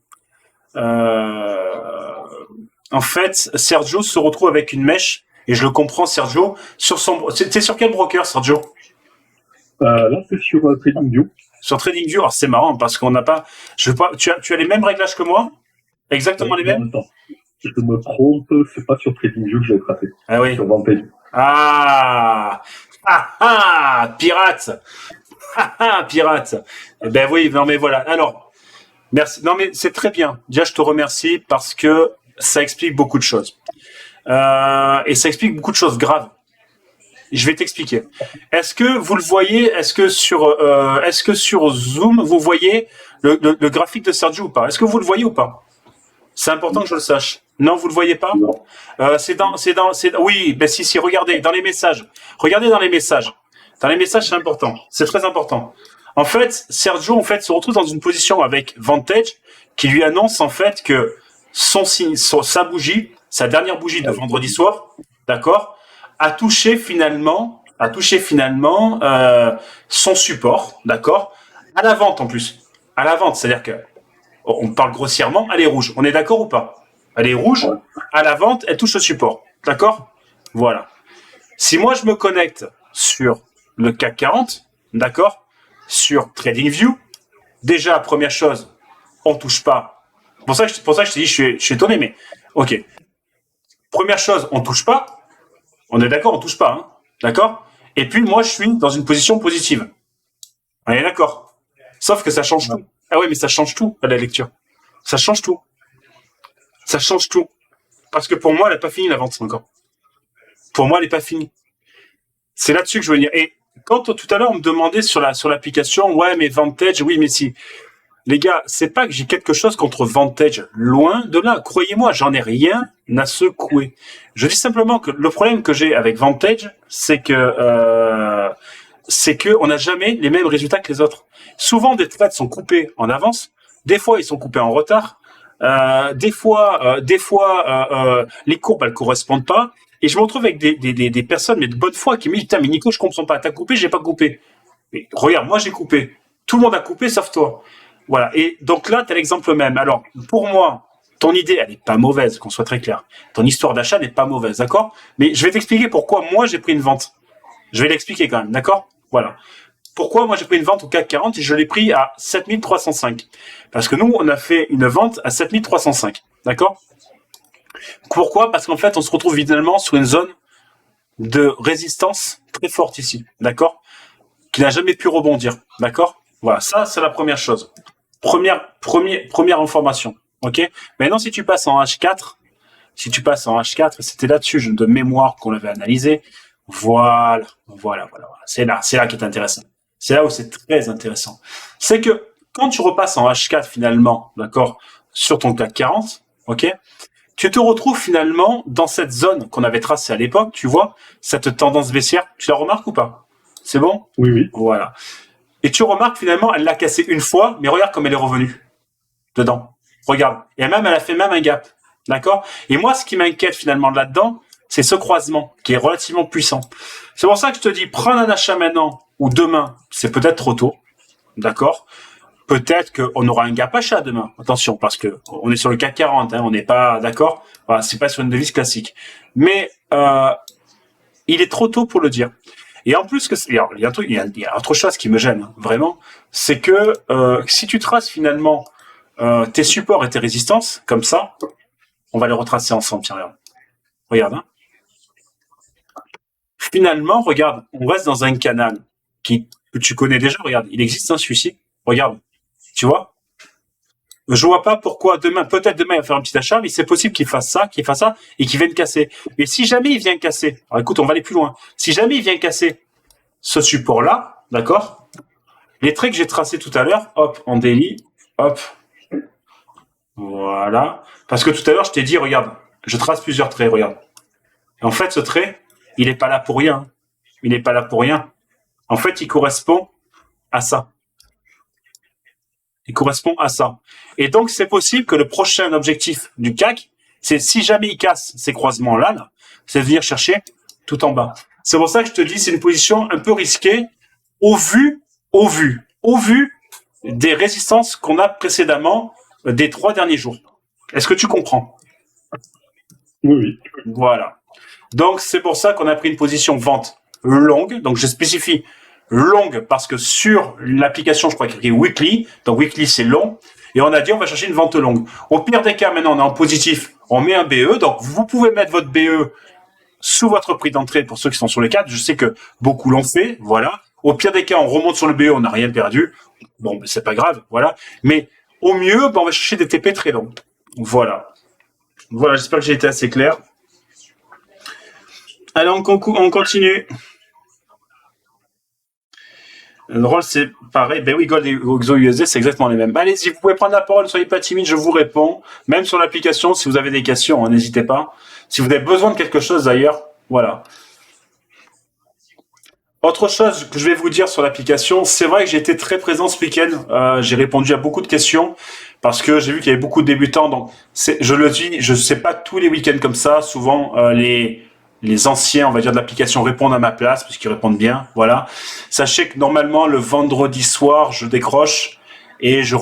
En fait, Sergio se retrouve avec une mèche et je le comprends, Sergio. Sur son, t'es sur quel broker, Sergio? Là, c'est sur TradingView. Sur TradingView. Alors c'est marrant parce qu'on n'a pas. Je veux pas. Tu as les mêmes réglages que moi? Exactement les mêmes? Attends, je me trompe, c'est pas sur TradingView que je l'ai tracé. Ah oui. Sur Vantage. Ah pirate. Pirate. Eh ben oui, non mais voilà. Alors, merci. Non mais c'est très bien. Déjà, je te remercie parce que ça explique beaucoup de choses. Et ça explique beaucoup de choses graves. Je vais t'expliquer. Est-ce que vous le voyez? Est-ce que sur Zoom vous voyez le graphique de Sergio ou pas? Est-ce que vous le voyez ou pas? C'est important que je le sache. Non, vous le voyez pas? Non. Oui, ben si, regardez, dans les messages. Regardez dans les messages. Dans les messages, c'est important. C'est très important. En fait, Sergio, en fait, se retrouve dans une position avec Vantage qui lui annonce, en fait, que sa bougie, sa dernière bougie de vendredi soir, d'accord, a touché finalement, son support, d'accord, à la vente en plus. À la vente, c'est-à-dire que, on parle grossièrement, elle est rouge. On est d'accord ou pas? Elle est rouge, à la vente, elle touche le support. D'accord? Voilà. Si moi je me connecte sur le CAC 40, d'accord, sur TradingView, déjà, première chose, on touche pas. Pour ça que je te dis, je suis étonné, mais ok. Première chose, on touche pas. On est d'accord, on touche pas, hein, d'accord? Et puis moi, je suis dans une position positive. On est d'accord. Sauf que ça change tout. Ah ouais, mais ça change tout à la lecture. Ça change tout. Ça change tout. Parce que pour moi, elle n'a pas fini la vente encore. Pour moi, elle n'est pas finie. C'est là-dessus que je veux dire. Et quand tout à l'heure, on me demandait sur l'application, ouais, mais Vantage, oui, mais si. Les gars, c'est pas que j'ai quelque chose contre Vantage. Loin de là. Croyez-moi, j'en ai rien à secouer. Je dis simplement que le problème que j'ai avec Vantage, c'est que on n'a jamais les mêmes résultats que les autres. Souvent, des trades sont coupés en avance. Des fois, ils sont coupés en retard. Des fois, les courbes, elles correspondent pas. Et je me retrouve avec des personnes, mais de bonne foi, qui me disent, putain, mais Nico, je comprends pas. T'as coupé, j'ai pas coupé. Mais regarde, moi, j'ai coupé. Tout le monde a coupé, sauf toi. Voilà. Et donc là, tu as l'exemple même. Alors, pour moi, ton idée, elle n'est pas mauvaise, qu'on soit très clair. Ton histoire d'achat n'est pas mauvaise, d'accord? Mais je vais t'expliquer pourquoi moi, j'ai pris une vente. Je vais l'expliquer quand même, d'accord? Voilà. Pourquoi moi, j'ai pris une vente au CAC 40 et je l'ai pris à 7305? Parce que nous, on a fait une vente à 7305, d'accord? Pourquoi? Parce qu'en fait, on se retrouve finalement sur une zone de résistance très forte ici, d'accord? Qui n'a jamais pu rebondir, d'accord? Voilà, ça, c'est la première chose. Première information. Ok. Maintenant, si tu passes en H4, c'était là-dessus de mémoire qu'on l'avait analysé. Voilà. C'est là qui est intéressant. C'est là où c'est très intéressant. C'est que quand tu repasses en H4 finalement, d'accord, sur ton CAC 40, ok, tu te retrouves finalement dans cette zone qu'on avait tracée à l'époque. Tu vois cette tendance baissière. Tu la remarques ou pas? C'est bon? Oui. Voilà. Et tu remarques finalement, elle l'a cassé une fois, mais regarde comme elle est revenue dedans. Regarde. Et même, elle a fait même un gap. D'accord? Et moi, ce qui m'inquiète finalement là-dedans, c'est ce croisement qui est relativement puissant. C'est pour ça que je te dis, prendre un achat maintenant ou demain, c'est peut-être trop tôt. D'accord? Peut-être qu'on aura un gap achat demain. Attention, parce que on est sur le CAC 40, hein, on n'est pas d'accord. Voilà, c'est pas sur une devise classique. Mais il est trop tôt pour le dire. Et en plus, il y a autre chose qui me gêne, vraiment, c'est que si tu traces finalement tes supports et tes résistances, comme ça, on va les retracer ensemble, tiens, regarde. Hein. Finalement, regarde, on reste dans un canal que tu connais déjà, regarde, il existe un celui-ci, regarde, tu vois. Je vois pas pourquoi peut-être demain il va faire un petit achat, mais c'est possible qu'il fasse ça, et qu'il vienne casser. Et si jamais il vient casser, alors écoute, on va aller plus loin. Si jamais il vient casser ce support-là, d'accord, les traits que j'ai tracés tout à l'heure, hop, en daily, hop, voilà. Parce que tout à l'heure, je t'ai dit, regarde, je trace plusieurs traits, regarde. Et en fait, ce trait, il n'est pas là pour rien. Il n'est pas là pour rien. En fait, il correspond à ça. Il correspond à ça. Et donc, c'est possible que le prochain objectif du CAC, c'est si jamais il casse ces croisements-là, c'est de venir chercher tout en bas. C'est pour ça que je te dis, c'est une position un peu risquée au vu des résistances qu'on a précédemment des 3 derniers jours. Est-ce que tu comprends? Oui. Voilà. Donc, c'est pour ça qu'on a pris une position vente longue. Donc, je spécifie longue parce que sur l'application, je crois qu'il y a weekly. Donc, weekly, c'est long. Et on a dit, on va chercher une vente longue. Au pire des cas, maintenant, on est en positif. On met un BE. Donc, vous pouvez mettre votre BE sous votre prix d'entrée pour ceux qui sont sur les 4. Je sais que beaucoup l'ont fait. Voilà. Au pire des cas, on remonte sur le BE. On n'a rien perdu. Bon, mais c'est pas grave. Voilà. Mais au mieux, on va chercher des TP très longs. Voilà. Voilà, j'espère que j'ai été assez clair. Allez, on continue. Le rôle, c'est pareil. Ben oui, Gold et XOUSD, c'est exactement les mêmes. Allez-y, vous pouvez prendre la parole, ne soyez pas timide, je vous réponds. Même sur l'application, si vous avez des questions, n'hésitez pas. Si vous avez besoin de quelque chose d'ailleurs, voilà. Autre chose que je vais vous dire sur l'application, c'est vrai que j'ai été très présent ce week-end. J'ai répondu à beaucoup de questions parce que j'ai vu qu'il y avait beaucoup de débutants. Donc, je le dis, je sais pas tous les week-ends comme ça. Souvent, les anciens, on va dire, de l'application répondent à ma place parce qu'ils répondent bien. Voilà. Sachez que normalement, le vendredi soir, je décroche et je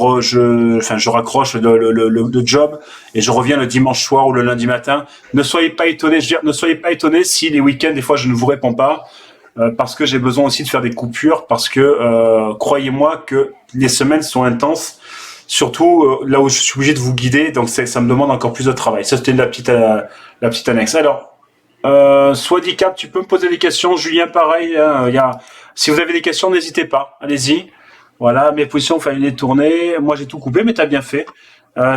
raccroche le job et je reviens le dimanche soir ou le lundi matin. Ne soyez pas étonnés. Je veux dire, ne soyez pas étonnés si les week-ends, des fois, je ne vous réponds pas. Parce que j'ai besoin aussi de faire des coupures, parce que croyez-moi que les semaines sont intenses, surtout là où je suis obligé de vous guider, donc ça me demande encore plus de travail. Ça, c'était la petite annexe. Alors, Swadicap, tu peux me poser des questions. Julien, pareil. Si vous avez des questions, n'hésitez pas. Allez-y. Voilà, mes positions, il fallait les tourner. Moi, j'ai tout coupé, mais t'as bien fait.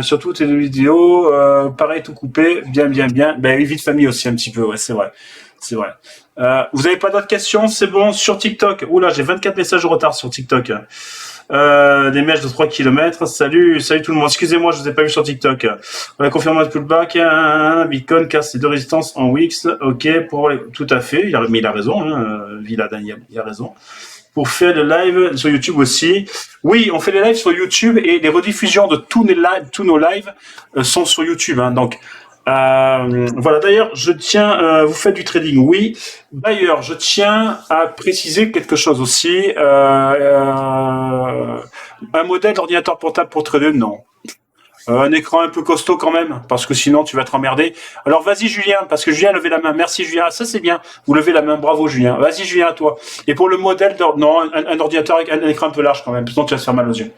Surtout tes 2 vidéos, pareil, tout coupé. Bien. Ben, vie de famille aussi, un petit peu. Ouais, c'est vrai. Vous n'avez pas d'autres questions? C'est bon. Sur TikTok. Oula, j'ai 24 messages de retard sur TikTok. Des mèches de 3 km. Salut tout le monde. Excusez-moi, je vous ai pas vu sur TikTok. On a confirmé le pullback. Bitcoin casse ses 2 résistances en Wix. Ok, tout à fait. Mais il a raison. Villa Daniel, il a raison. Pour faire le live sur YouTube aussi. Oui, on fait les lives sur YouTube et les rediffusions de tous nos lives sont sur YouTube. Donc, voilà. D'ailleurs, vous faites du trading, oui. D'ailleurs, je tiens à préciser quelque chose aussi. Un modèle d'ordinateur portable pour trader, non. Un écran un peu costaud quand même, parce que sinon tu vas te emmerder. Alors vas-y Julien, parce que Julien a levé la main. Merci Julien, ça c'est bien. Vous levez la main, bravo Julien. Vas-y Julien, à toi. Et pour le modèle, non, un ordinateur avec un écran un peu large quand même, sinon tu vas te faire mal aux yeux.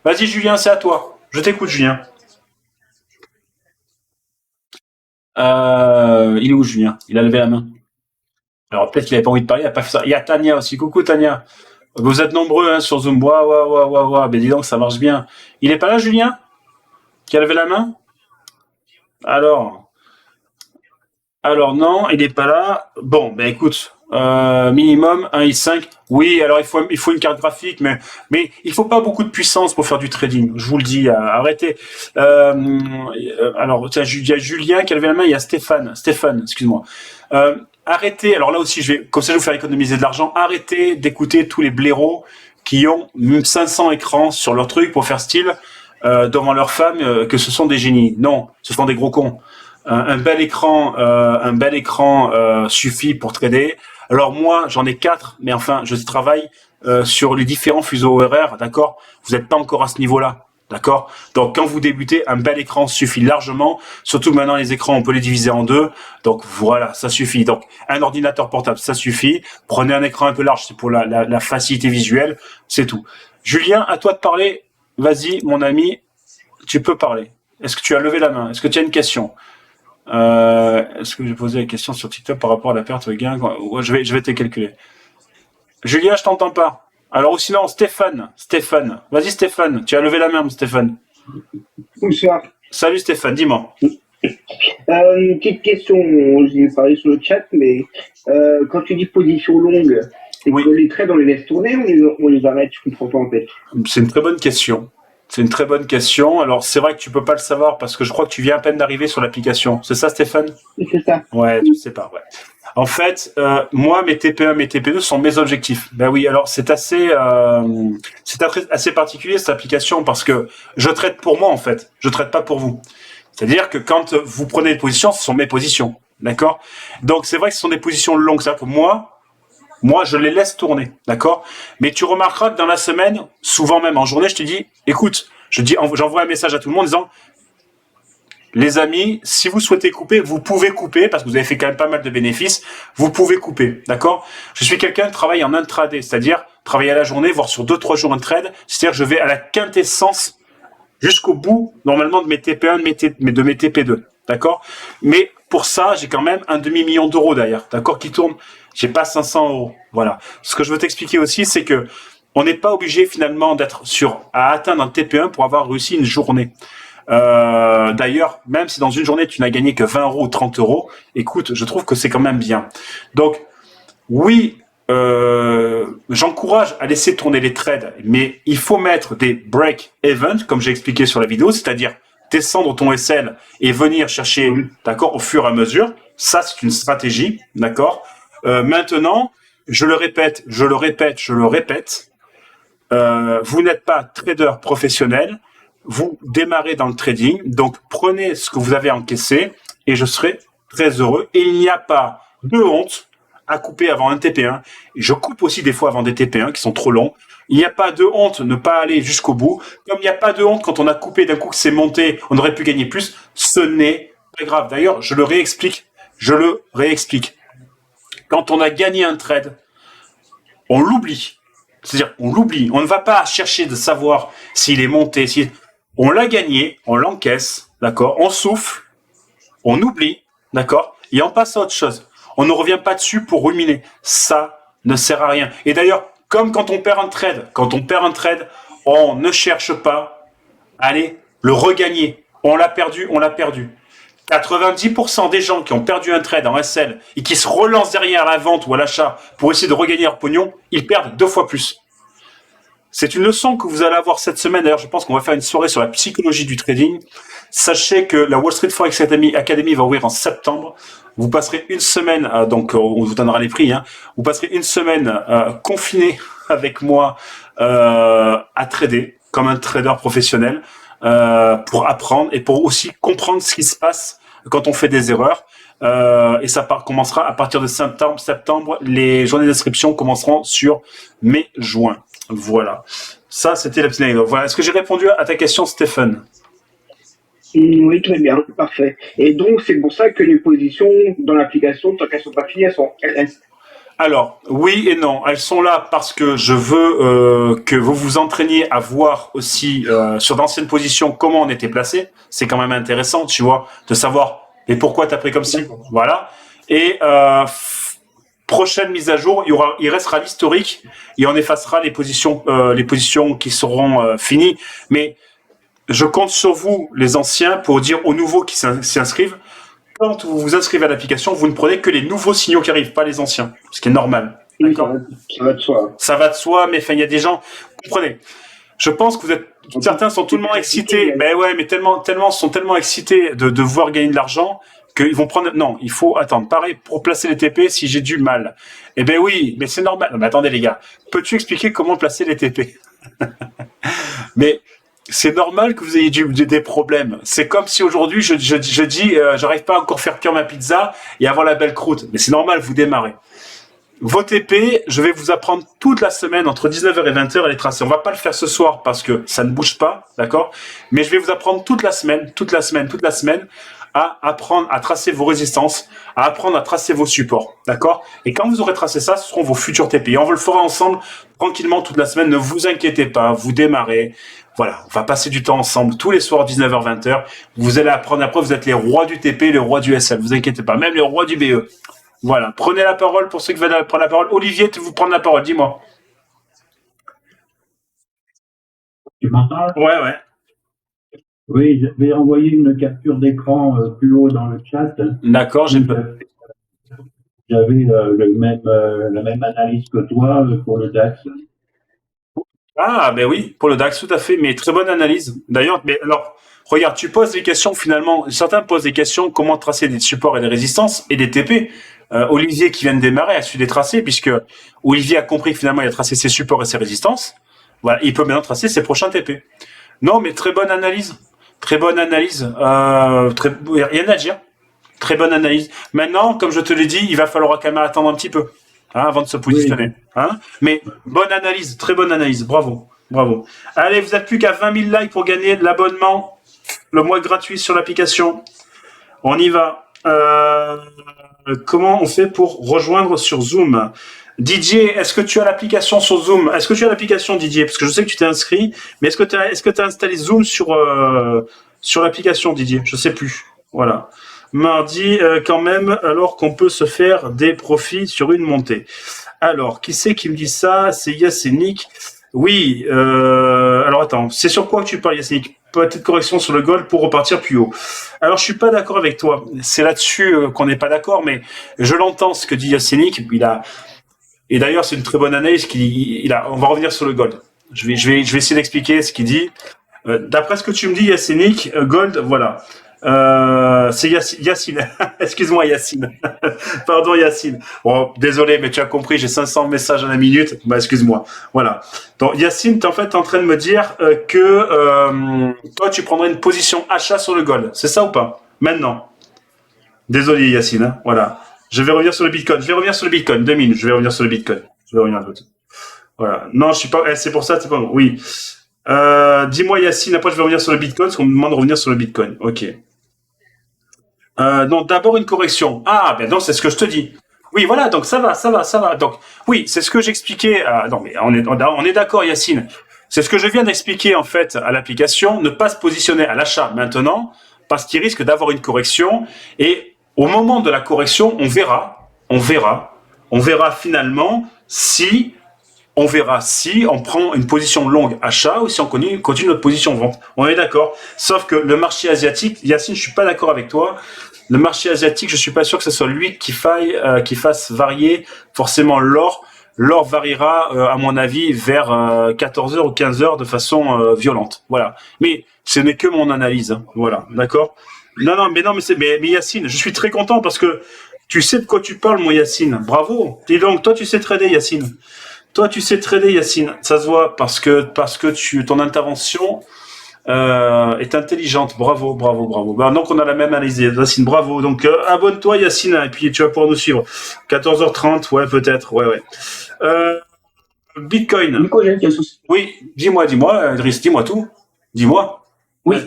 Vas-y Julien, c'est à toi. Je t'écoute Julien. Il est où Julien? Il a levé la main. Alors peut-être qu'il avait pas envie de parler, il a pas fait ça. Il y a Tania aussi. Coucou Tania. Vous êtes nombreux sur Zoom. Ouah. Ben dis donc, ça marche bien. Il est pas là Julien? Qui a levé la main? Alors non, il n'est pas là. Bon, ben écoute, minimum 1,5. Oui, alors il faut une carte graphique, mais il faut pas beaucoup de puissance pour faire du trading. Je vous le dis, arrêtez. Alors, il y a Julien qui a levé la main, il y a Stéphane, excuse-moi. Arrêtez, alors là aussi, comme ça je vais vous faire économiser de l'argent, arrêtez d'écouter tous les blaireaux qui ont 500 écrans sur leur truc pour faire style devant leur femme que ce sont des génies. Non, ce sont des gros cons. Un bel écran suffit pour trader. Alors moi, j'en ai 4, mais enfin, je travaille sur les différents fuseaux horaires, d'accord? Vous n'êtes pas encore à ce niveau-là, d'accord? Donc quand vous débutez, un bel écran suffit largement. Surtout que maintenant, les écrans, on peut les diviser en 2. Donc voilà, ça suffit. Donc un ordinateur portable, ça suffit. Prenez un écran un peu large, c'est pour la facilité visuelle, c'est tout. Julien, à toi de parler. Vas-y, mon ami, tu peux parler. Est-ce que tu as levé la main? Est-ce que tu as une question? Est-ce que j'ai posé la question sur TikTok par rapport à la perte de gain? Je vais te calculer. Julien, je t'entends pas. Alors, ou sinon, Stéphane. Vas-y, Stéphane. Tu as levé la main, Stéphane. Bonsoir. Salut, Stéphane. Dis-moi. Une petite question. J'ai parlé sur le chat, mais quand tu dis position longue, c'est que les trades, on les laisse tourner ou on les arrête? Je comprends pas, en fait. C'est une très bonne question. Alors, c'est vrai que tu peux pas le savoir parce que je crois que tu viens à peine d'arriver sur l'application. C'est ça, Stéphane? C'est ça. Ouais, tu sais pas, ouais. En fait, moi, mes TP1, mes TP2 sont mes objectifs. Ben oui, alors c'est assez particulier cette application parce que je traite pour moi, en fait. Je traite pas pour vous. C'est-à-dire que quand vous prenez des positions, ce sont mes positions. d'accord? Donc c'est vrai que ce sont des positions longues, c'est-à-dire que moi, je les laisse tourner, d'accord? Mais tu remarqueras que dans la semaine, souvent même en journée, je te dis, écoute, j'envoie un message à tout le monde en disant, les amis, si vous souhaitez couper, vous pouvez couper parce que vous avez fait quand même pas mal de bénéfices. Vous pouvez couper, d'accord? Je suis quelqu'un qui travaille en intraday, c'est-à-dire travailler à la journée, voire sur 2-3 jours en trade. C'est-à-dire que je vais à la quintessence jusqu'au bout, normalement, de mes TP1, de mes TP2, d'accord? Mais pour ça, j'ai quand même un demi-million d'euros d'ailleurs, d'accord, qui tourne. J'ai pas 500 euros, voilà. Ce que je veux t'expliquer aussi, c'est que on n'est pas obligé finalement d'être à atteindre un TP1 pour avoir réussi une journée. D'ailleurs, même si dans une journée tu n'as gagné que 20 euros ou 30 euros, écoute, je trouve que c'est quand même bien. Donc, oui, j'encourage à laisser tourner les trades, mais il faut mettre des break events, comme j'ai expliqué sur la vidéo, c'est-à-dire descendre ton SL et venir chercher, d'accord, au fur et à mesure. Ça, c'est une stratégie, d'accord. Maintenant, je le répète, vous n'êtes pas trader professionnel. Vous démarrez dans le trading, donc prenez ce que vous avez encaissé et je serai très heureux. Et il n'y a pas de honte à couper avant un TP1. Je coupe aussi des fois avant des TP1 qui sont trop longs. Il n'y a pas de honte de ne pas aller jusqu'au bout. Comme il n'y a pas de honte quand on a coupé d'un coup que c'est monté, on aurait pu gagner plus. Ce n'est pas grave. D'ailleurs, je le réexplique. Quand on a gagné un trade, on l'oublie. C'est-à-dire, on l'oublie. On ne va pas chercher de savoir s'il est monté, on l'a gagné, on l'encaisse, d'accord? On souffle, on oublie, d'accord? Et on passe à autre chose. On ne revient pas dessus pour ruminer. Ça ne sert à rien. Et d'ailleurs, comme quand on perd un trade, on ne cherche pas à aller le regagner. On l'a perdu. 90% des gens qui ont perdu un trade en SL et qui se relancent derrière à la vente ou à l'achat pour essayer de regagner leur pognon, ils perdent 2 fois plus. C'est une leçon que vous allez avoir cette semaine. D'ailleurs, je pense qu'on va faire une soirée sur la psychologie du trading. Sachez que la Wall Street Forex Academy va ouvrir en septembre. Vous passerez une semaine, donc on vous donnera les prix. Vous passerez une semaine confiné avec moi à trader comme un trader professionnel pour apprendre et pour aussi comprendre ce qui se passe quand on fait des erreurs. Et ça commencera à partir de septembre. Les journées d'inscription commenceront sur mai-juin. Voilà. Ça, c'était la petite anecdote. Voilà. Est-ce que j'ai répondu à ta question, Stéphane? Oui, très bien, parfait. Et donc, c'est pour ça que les positions dans l'application, tant qu'elles sont pas finies, elles restent. Alors, oui et non. Elles sont là parce que je veux que vous vous entraîniez à voir aussi sur d'anciennes positions comment on était placé. C'est quand même intéressant, tu vois, de savoir et pourquoi tu as pris comme ci. Voilà. Et prochaine mise à jour, il restera l'historique et on effacera les positions qui seront finies. Mais je compte sur vous, les anciens, pour dire aux nouveaux qui s'y inscrivent, quand vous vous inscrivez à l'application, vous ne prenez que les nouveaux signaux qui arrivent, pas les anciens, ce qui est normal. D'accord ? Ça va de soi. Ça va de soi, mais il y a des gens, comprenez. Je pense que certains sont tellement excités, sont tellement excités de voir gagner de l'argent qu'ils vont prendre. Non, il faut attendre. Pareil pour placer les TP si j'ai du mal. Eh ben oui, mais c'est normal. Non, mais attendez les gars, peux-tu expliquer comment placer les TP? Mais c'est normal que vous ayez des problèmes. C'est comme si aujourd'hui je dis j'arrive pas à encore faire cuire ma pizza et avoir la belle croûte. Mais c'est normal, vous démarrez. Vos TP, je vais vous apprendre toute la semaine entre 19h et 20h à les tracer. On va pas le faire ce soir parce que ça ne bouge pas, d'accord? Mais je vais vous apprendre toute la semaine à apprendre à tracer vos résistances, à apprendre à tracer vos supports, d'accord? Et quand vous aurez tracé ça, ce seront vos futurs TP. Et on le fera ensemble tranquillement toute la semaine. Ne vous inquiétez pas, vous démarrez. Voilà, on va passer du temps ensemble tous les soirs 19h 20h. Vous allez apprendre après, vous êtes les rois du TP, les rois du SL. Vous inquiétez pas, même les rois du BE. Voilà, prenez la parole pour ceux qui veulent prendre la parole. Olivier, tu veux prendre la parole, dis-moi. Tu m'entends? Ouais. Oui, je vais envoyer une capture d'écran plus haut dans le chat. D'accord, j'ai pas. J'avais la même analyse que toi pour le DAX. Ah, ben oui, pour le DAX, tout à fait, mais très bonne analyse. D'ailleurs, mais alors, regarde, tu poses des questions finalement, certains posent des questions, comment tracer des supports et des résistances et des TP. Olivier qui vient de démarrer a su les tracer puisque Olivier a compris que finalement il a tracé ses supports et ses résistances. Voilà, il peut maintenant tracer ses prochains TP. Non, mais très bonne analyse. Rien à dire. Très bonne analyse. Maintenant, comme je te l'ai dit, il va falloir quand même attendre un petit peu avant de se positionner. Hein. Mais bonne analyse, très bonne analyse. Bravo. Bravo. Allez, vous n'êtes plus qu'à 20 000 likes pour gagner l'abonnement, le mois gratuit sur l'application. On y va. Comment on fait pour rejoindre sur Zoom? Didier, est-ce que tu as l'application sur Zoom? Est-ce que tu as l'application, Didier? Parce que je sais que tu t'es inscrit, mais est-ce que tu as installé Zoom sur l'application, Didier? Je sais plus. Voilà. Mardi, quand même, alors qu'on peut se faire des profits sur une montée. Alors, qui c'est qui me dit ça? C'est Yassinic. Oui, alors attends, c'est sur quoi que tu parles, Yassinic? Petite correction sur le gold pour repartir plus haut. Alors, je suis pas d'accord avec toi. C'est là-dessus qu'on n'est pas d'accord, mais je l'entends ce que dit Yassinic. Et d'ailleurs, c'est une très bonne analyse on va revenir sur le gold. Je vais essayer d'expliquer ce qu'il dit. D'après ce que tu me dis, Yassinic, gold, voilà. C'est Yacine. Excuse-moi, Yacine. Pardon, Yacine. Bon, désolé, mais tu as compris, j'ai 500 messages à la minute. Bah, excuse-moi. Voilà. Donc, Yacine, t'es en fait en train de me dire que toi, tu prendrais une position achat sur le gold. C'est ça ou pas? Maintenant. Désolé, Yacine. Hein. Voilà. Je vais revenir sur le Bitcoin. 2 minutes. Je vais revenir sur le Bitcoin. Je vais revenir un peu. Voilà. Non, je suis pas. C'est pour ça. C'est pas. Oui. Dis-moi, Yacine. Après, je vais revenir sur le Bitcoin parce qu'on me demande de revenir sur le Bitcoin. Ok. Donc d'abord une correction. Ah, ben non, c'est ce que je te dis. Oui, voilà, donc ça va. Donc oui, c'est ce que j'expliquais. Non, mais on est d'accord, Yacine. C'est ce que je viens d'expliquer en fait à l'application. Ne pas se positionner à l'achat maintenant parce qu'il risque d'avoir une correction. Et au moment de la correction, on verra finalement si on prend une position longue achat ou si on continue notre position vente. On est d'accord. Sauf que le marché asiatique, Yacine, je suis pas d'accord avec toi. Le marché asiatique, je suis pas sûr que ce soit lui qui fasse varier forcément l'or. L'or variera, à mon avis, vers 14h ou 15h de façon violente. Voilà. Mais ce n'est que mon analyse. Hein. Voilà. D'accord. Non, mais Yacine, je suis très content parce que tu sais de quoi tu parles, mon Yacine. Bravo. Et donc, toi, tu sais trader, Yacine. Toi, tu sais trader, Yacine. Ça se voit parce que ton intervention est intelligente. Bravo. Ben, donc, on a la même analyse, Yacine. Bravo. Donc, abonne-toi, Yacine, et puis tu vas pouvoir nous suivre. 14h30, ouais, peut-être. Ouais. Bitcoin. Nico, j'ai une question. Oui, dis-moi, Idriss, dis-moi tout. Dis-moi. Oui,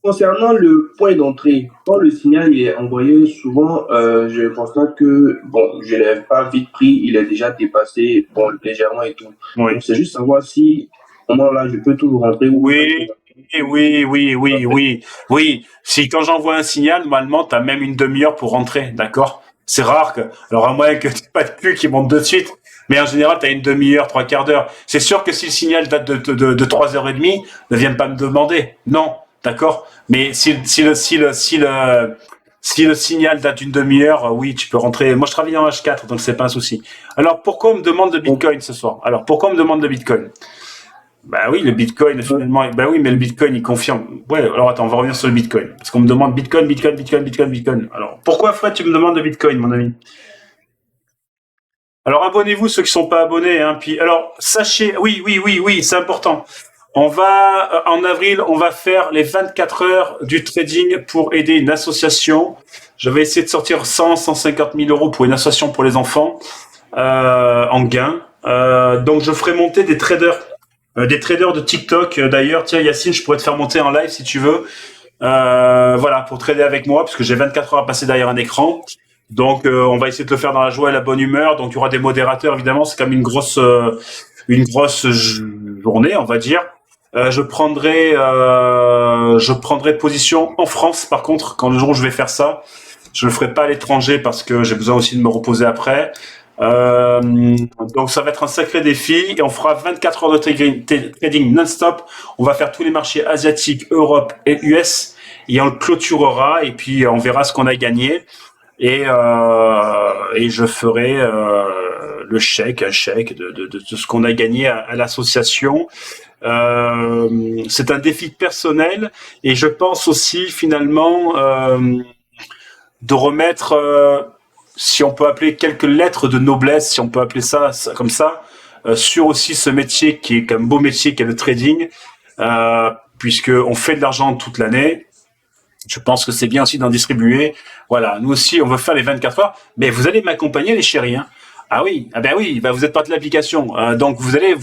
concernant le point d'entrée, quand le signal est envoyé, souvent, je constate que, bon, je ne l'ai pas vite pris, il est déjà dépassé, bon, légèrement et tout. Oui. Donc, c'est juste savoir si, au moment là, je peux toujours rentrer ou Oui. Si quand j'envoie un signal, normalement, tu as même une demi-heure pour rentrer, d'accord? C'est rare que, alors à moins que tu n'aies pas de cul qui monte de suite, mais en général, tu as une demi-heure, 3/4 d'heure. C'est sûr que si le signal date de 3h30, ne viens pas me demander. Non, d'accord? Mais si le signal date d'une demi-heure, oui, tu peux rentrer. Moi, je travaille en H4, donc c'est pas un souci. Alors, pourquoi on me demande de Bitcoin ce soir? Bah oui, le Bitcoin, finalement, bah oui, mais le Bitcoin, il confirme. Ouais, alors attends, on va revenir sur le Bitcoin. Parce qu'on me demande Bitcoin. Alors, pourquoi, Fred, tu me demandes de Bitcoin, mon ami? Alors, abonnez-vous, ceux qui sont pas abonnés, hein. Puis, alors, sachez, oui, c'est important. En avril, on va faire les 24 heures du trading pour aider une association. Je vais essayer de sortir 150 000 euros pour une association pour les enfants, en gain. Donc, je ferai monter des traders de TikTok. D'ailleurs, tiens, Yacine, je pourrais te faire monter en live si tu veux. Voilà, pour trader avec moi, parce que j'ai 24 heures à passer derrière un écran. Donc, on va essayer de le faire dans la joie et la bonne humeur. Donc, il y aura des modérateurs, évidemment. C'est comme une grosse journée, on va dire. Je prendrai position en France, par contre, quand le jour où je vais faire ça. Je le ferai pas à l'étranger parce que j'ai besoin aussi de me reposer après. Donc ça va être un sacré défi et on fera 24 heures de trading non-stop. On va faire tous les marchés asiatiques, Europe et US et on le clôturera et puis on verra ce qu'on a gagné et je ferai un chèque de ce qu'on a gagné à l'association. C'est un défi personnel et je pense aussi finalement de remettre si on peut appeler quelques lettres de noblesse, si on peut appeler ça comme ça, sur aussi ce métier qui est un beau métier qui est le trading, puisque on fait de l'argent toute l'année Je pense que c'est bien aussi d'en distribuer. Voilà, nous aussi, on veut faire les 24 heures. Mais vous allez m'accompagner, les chéris. Hein. Ah oui, ah ben oui, ben vous êtes pas de l'application, donc vous allez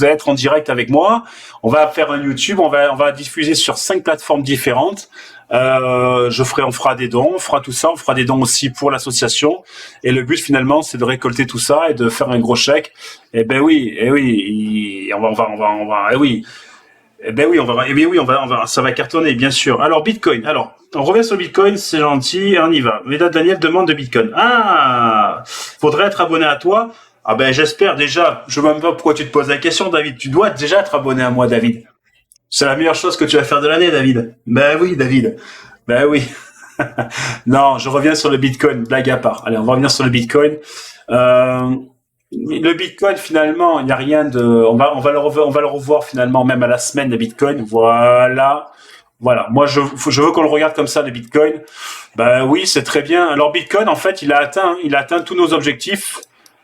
être en direct avec moi. On va faire un YouTube, on va diffuser sur 5 plateformes différentes. On fera des dons, on fera tout ça, on fera des dons aussi pour l'association. Et le but finalement, c'est de récolter tout ça et de faire un gros chèque. Eh ben oui, ça va cartonner, bien sûr. Alors, Bitcoin. Alors, on revient sur Bitcoin, c'est gentil, on y va. Veda Daniel demande de Bitcoin. Ah, faudrait être abonné à toi. Ah ben, j'espère déjà. Je ne sais même pas pourquoi tu te poses la question, David. Tu dois déjà être abonné à moi, David. C'est la meilleure chose que tu vas faire de l'année, David. Ben oui, David. Ben oui. Non, je reviens sur le Bitcoin, blague à part. Allez, on va revenir sur le Bitcoin. Le Bitcoin, finalement, il n'y a rien de. On va le revoir finalement même à la semaine de Bitcoin. Voilà. Moi, je veux qu'on le regarde comme ça, le Bitcoin. Ben oui, c'est très bien. Alors Bitcoin, en fait, il a atteint tous nos objectifs.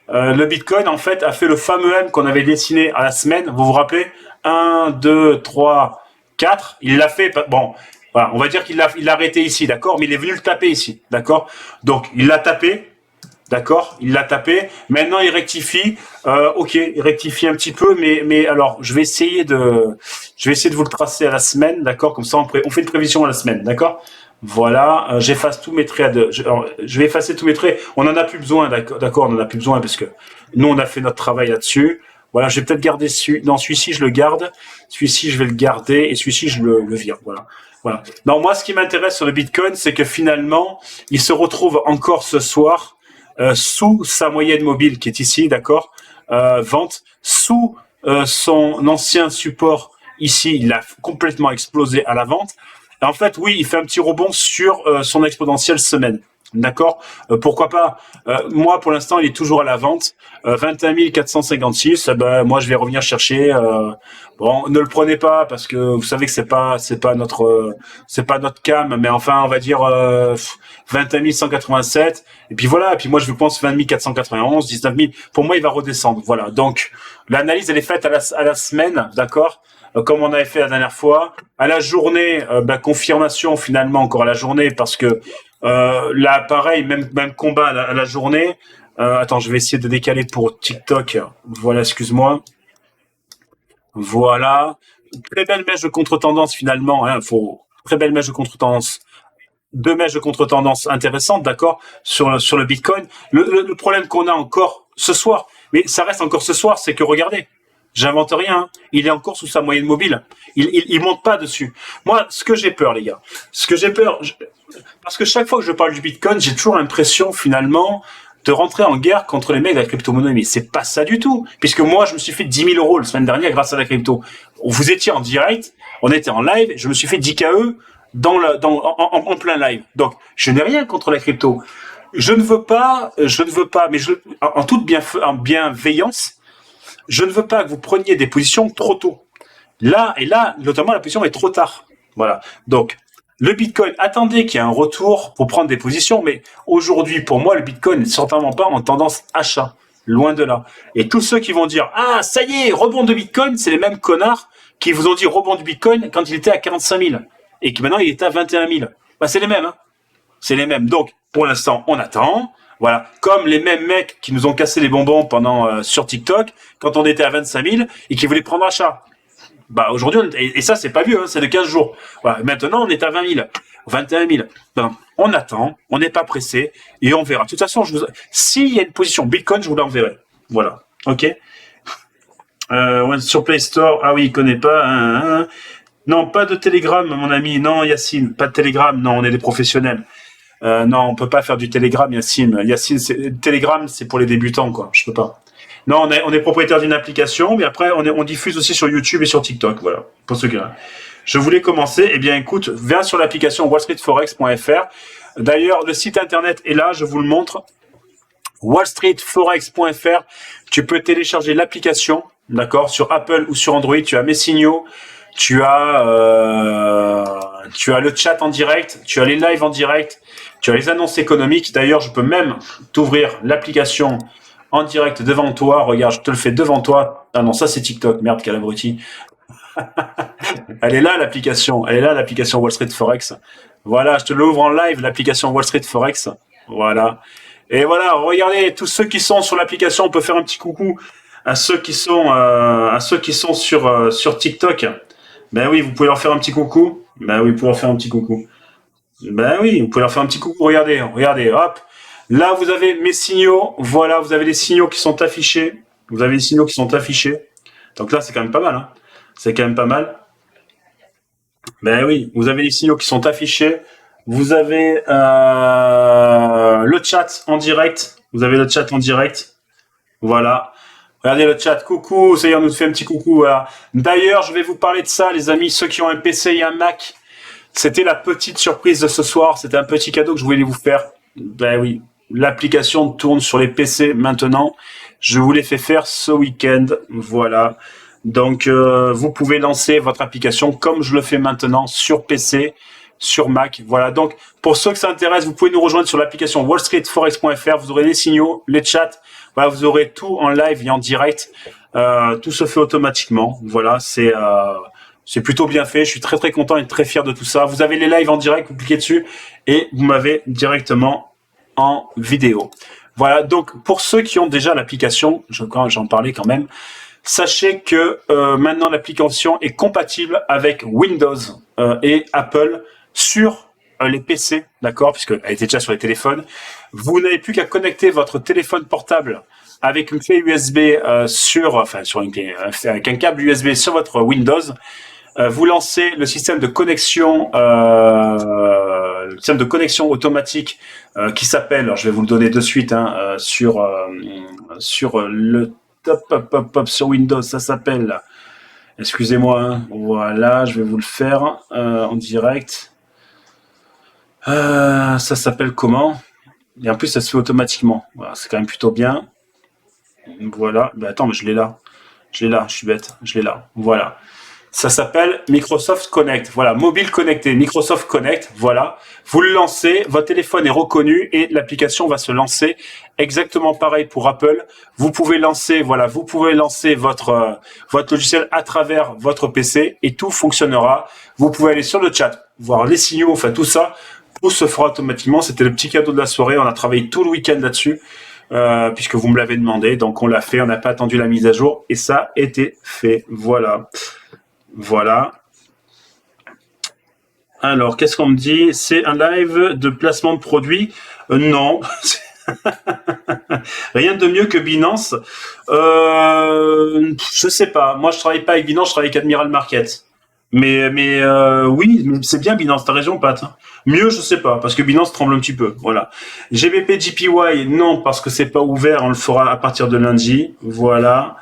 Le Bitcoin, en fait, a fait le fameux M qu'on avait dessiné à la semaine. Vous vous rappelez? 1, 2, 3, 4. Il l'a fait. Bon, voilà. On va dire qu'il l'a arrêté ici, d'accord? Mais il est venu le taper ici, d'accord? Donc, il l'a tapé. D'accord, il l'a tapé. Maintenant, il rectifie. Ok, il rectifie un petit peu, mais alors, je vais essayer de vous le tracer à la semaine, d'accord. Comme ça, on fait une prévision à la semaine, d'accord. Voilà, j'efface tous mes traits. Je vais effacer tous mes traits. On en a plus besoin, d'accord. On en a plus besoin parce que nous, on a fait notre travail là-dessus. Voilà, je vais peut-être garder celui-ci, je le garde. Celui-ci, je vais le garder et celui-ci, je le vire. Voilà. Non, moi, ce qui m'intéresse sur le Bitcoin, c'est que finalement, il se retrouve encore ce soir. Sous sa moyenne mobile qui est ici, d'accord, vente, sous son ancien support ici, il a complètement explosé à la vente. Et en fait, oui, il fait un petit rebond sur son exponentielle semaine, d'accord. Pourquoi pas. Moi, pour l'instant, il est toujours à la vente, 21 456. Moi, je vais revenir chercher. Bon, ne le prenez pas parce que vous savez que c'est pas notre cam, mais enfin, on va dire 21 187. Et puis voilà. Et puis moi, je pense 20 491, 19 000. Pour moi, il va redescendre. Voilà. Donc, l'analyse, elle est faite à la semaine, d'accord. Comme on avait fait la dernière fois. À la journée, confirmation finalement encore à la journée parce que là, pareil, même combat à la journée. Attends, je vais essayer de décaler pour TikTok. Voilà, excuse-moi. Voilà. Très belle mèche de contre-tendance finalement. Très belle mèche de contre-tendance. 2 mèches de contre-tendance intéressantes, d'accord, sur le Bitcoin. Le problème qu'on a encore ce soir, mais ça reste encore ce soir, c'est que regardez, j'invente rien, hein, il est encore sous sa moyenne mobile. Il monte pas dessus. Moi, ce que j'ai peur, les gars, parce que chaque fois que je parle du Bitcoin, j'ai toujours l'impression finalement de rentrer en guerre contre les mecs de la crypto-monnaie. Mais c'est pas ça du tout. Puisque moi, je me suis fait 10 000 euros la semaine dernière grâce à la crypto. Vous étiez en direct, on était en live, je me suis fait 10 KE en plein live. Donc, je n'ai rien contre la crypto. Je ne veux pas, mais en toute bienveillance, je ne veux pas que vous preniez des positions trop tôt. Là, notamment, la position est trop tard. Voilà. Donc, le Bitcoin, attendez qu'il y ait un retour pour prendre des positions, mais aujourd'hui, pour moi, le Bitcoin n'est certainement pas en tendance achat. Loin de là. Et tous ceux qui vont dire, ah, ça y est, rebond de Bitcoin, c'est les mêmes connards qui vous ont dit rebond du Bitcoin quand il était à 45 000 et que maintenant il est à 21 000. C'est les mêmes, hein. C'est les mêmes. Donc, pour l'instant, on attend. Voilà. Comme les mêmes mecs qui nous ont cassé les bonbons sur TikTok quand on était à 25 000 et qui voulaient prendre achat. Aujourd'hui, et ça, c'est pas vieux, hein, c'est de 15 jours. Voilà. Maintenant, on est à 20 000, 21 000. On attend, on n'est pas pressé et on verra. De toute façon, s'il y a une position Bitcoin, je vous l'enverrai. Voilà. Ok. Sur Play Store, ah oui, il connaît pas. Non, pas de Telegram, mon ami. Non, Yacine, pas de Telegram. Non, on est des professionnels. Non, on peut pas faire du Telegram, Yacine. Telegram, c'est pour les débutants, quoi. Je peux pas. Non, on est propriétaire d'une application, mais après, on diffuse aussi sur YouTube et sur TikTok, voilà. Pour ceux qui... Je voulais commencer. Eh bien, écoute, viens sur l'application wallstreetforex.fr. D'ailleurs, le site internet est là, je vous le montre. wallstreetforex.fr. Tu peux télécharger l'application, d'accord, sur Apple ou sur Android. Tu as mes signaux. Tu as le chat en direct, tu as les lives en direct, tu as les annonces économiques. D'ailleurs, je peux même t'ouvrir l'application en direct devant toi. Regarde, je te le fais devant toi. Ah non, ça c'est TikTok. Merde, quel abruti. Elle est là l'application Wall Street Forex. Voilà, je te l'ouvre en live, l'application Wall Street Forex. Voilà. Et voilà, regardez, tous ceux qui sont sur l'application, on peut faire un petit coucou à ceux qui sont sur TikTok. Ben oui, vous pouvez leur faire un petit coucou. Ben oui, vous pouvez leur faire un petit coucou. Ben oui, vous pouvez leur faire un petit coucou. Regardez, regardez, hop. Là, vous avez mes signaux. Voilà, vous avez les signaux qui sont affichés. Vous avez les signaux qui sont affichés. Donc là, c'est quand même pas mal. Hein. C'est quand même pas mal. Ben oui, vous avez les signaux qui sont affichés. Vous avez le chat en direct. Vous avez le chat en direct. Voilà. Regardez le chat. Coucou, ça y est, on nous fait un petit coucou. Voilà. D'ailleurs, je vais vous parler de ça, les amis, ceux qui ont un PC et un Mac. C'était la petite surprise de ce soir. C'était un petit cadeau que je voulais vous faire. Ben oui, l'application tourne sur les PC maintenant. Je vous l'ai fait faire ce week-end. Voilà. Donc, vous pouvez lancer votre application comme je le fais maintenant sur PC, sur Mac. Voilà. Donc, pour ceux que ça intéresse, vous pouvez nous rejoindre sur l'application wallstreetforex.fr. Vous aurez les signaux, les chats. Voilà, vous aurez tout en live et en direct. Tout se fait automatiquement. Voilà, c'est plutôt bien fait. Je suis très très content et très fier de tout ça. Vous avez les lives en direct, vous cliquez dessus et vous m'avez directement en vidéo. Voilà, donc pour ceux qui ont déjà l'application, j'en parlais quand même, sachez que maintenant l'application est compatible avec Windows et Apple sur les PC, d'accord, puisqu'elle était déjà sur les téléphones. Vous n'avez plus qu'à connecter votre téléphone portable avec une clé USB avec un câble USB sur votre Windows. Vous lancez le système de connexion, automatique qui s'appelle, alors je vais vous le donner de suite, hein, sur le top sur Windows, ça s'appelle. Excusez-moi, hein, voilà, je vais vous le faire en direct. Ça s'appelle comment? Et en plus, ça se fait automatiquement. Voilà, c'est quand même plutôt bien. Voilà. Ben attends, mais je l'ai là. Je suis bête. Je l'ai là. Voilà. Ça s'appelle Microsoft Connect. Voilà, mobile connecté, Microsoft Connect. Voilà, vous le lancez, votre téléphone est reconnu et l'application va se lancer. Exactement pareil pour Apple. Vous pouvez lancer, votre logiciel à travers votre PC et tout fonctionnera. Vous pouvez aller sur le chat, voir les signaux, enfin tout ça. Tout se fera automatiquement. C'était le petit cadeau de la soirée. On a travaillé tout le week-end là-dessus. Puisque vous me l'avez demandé, donc on l'a fait, on n'a pas attendu la mise à jour et ça a été fait. Voilà. Alors, qu'est-ce qu'on me dit? C'est un live de placement de produits? Non. Rien de mieux que Binance. Je sais pas. Moi, je travaille pas avec Binance, je travaille avec Admiral Market. Mais oui, c'est bien Binance, t'as raison, Pat. Mieux, je sais pas, parce que Binance tremble un petit peu. Voilà. GBP JPY, non, parce que c'est pas ouvert, on le fera à partir de lundi. Voilà.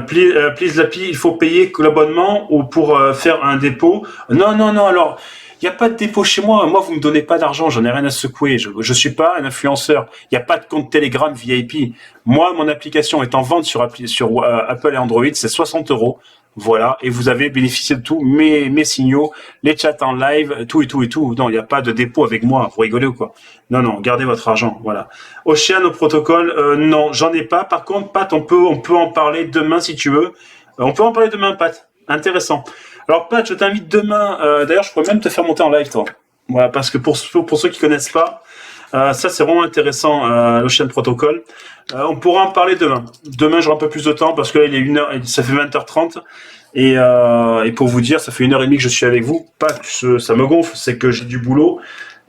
Please l'API, il faut payer l'abonnement ou pour faire un dépôt. Non, alors, il n'y a pas de dépôt chez moi. Moi, vous me donnez pas d'argent, j'en ai rien à secouer. Je suis pas un influenceur. Il n'y a pas de compte Telegram VIP. Moi, mon application est en vente sur Apple et Android, c'est 60 €. Voilà, et vous avez bénéficié de tout, mes signaux, les chats en live, tout. Non, il n'y a pas de dépôt avec moi, vous rigolez ou quoi? Non, gardez votre argent, voilà. Ocean au protocole, non, j'en ai pas. Par contre, Pat, on peut en parler demain si tu veux. On peut en parler demain, Pat. Intéressant. Alors, Pat, je t'invite demain. D'ailleurs, je pourrais même te faire monter en live, toi. Voilà, parce que pour ceux qui connaissent pas, ça c'est vraiment intéressant, l'Ocean Protocol. On pourra en parler demain. Demain, j'aurai un peu plus de temps parce que là, il est 1h, ça fait 20h30. Et pour vous dire, ça fait 1h30 que je suis avec vous. Pas que ça me gonfle, c'est que j'ai du boulot.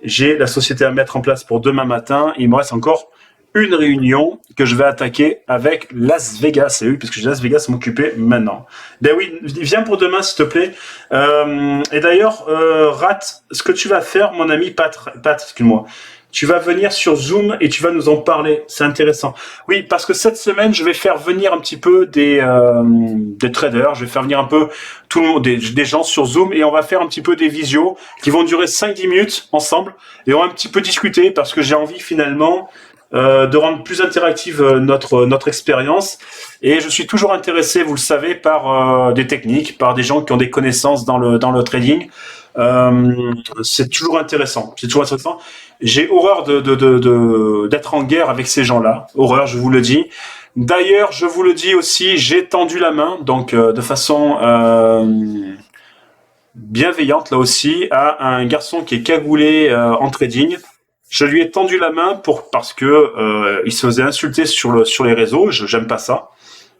J'ai la société à mettre en place pour demain matin. Il me reste encore une réunion que je vais attaquer avec Las Vegas. Et oui, parce que j'ai Las Vegas à m'occuper maintenant. Ben oui, viens pour demain, s'il te plaît. Et d'ailleurs, Rat, ce que tu vas faire, mon ami Pat, excuse-moi. Tu vas venir sur Zoom et tu vas nous en parler. C'est intéressant. Oui, parce que cette semaine, je vais faire venir un petit peu des traders. Je vais faire venir un peu tout le monde, des gens sur Zoom et on va faire un petit peu des visios qui vont durer 5-10 minutes ensemble et on va un petit peu discuter parce que j'ai envie finalement de rendre plus interactive notre expérience. Et je suis toujours intéressé, vous le savez, par des techniques, par des gens qui ont des connaissances dans le trading. C'est toujours intéressant. J'ai horreur d'être en guerre avec ces gens-là. Horreur, je vous le dis. D'ailleurs, je vous le dis aussi, j'ai tendu la main, donc de façon bienveillante là aussi à un garçon qui est cagoulé en trading. Je lui ai tendu la main parce que il se faisait insulter sur les réseaux. J'aime pas ça.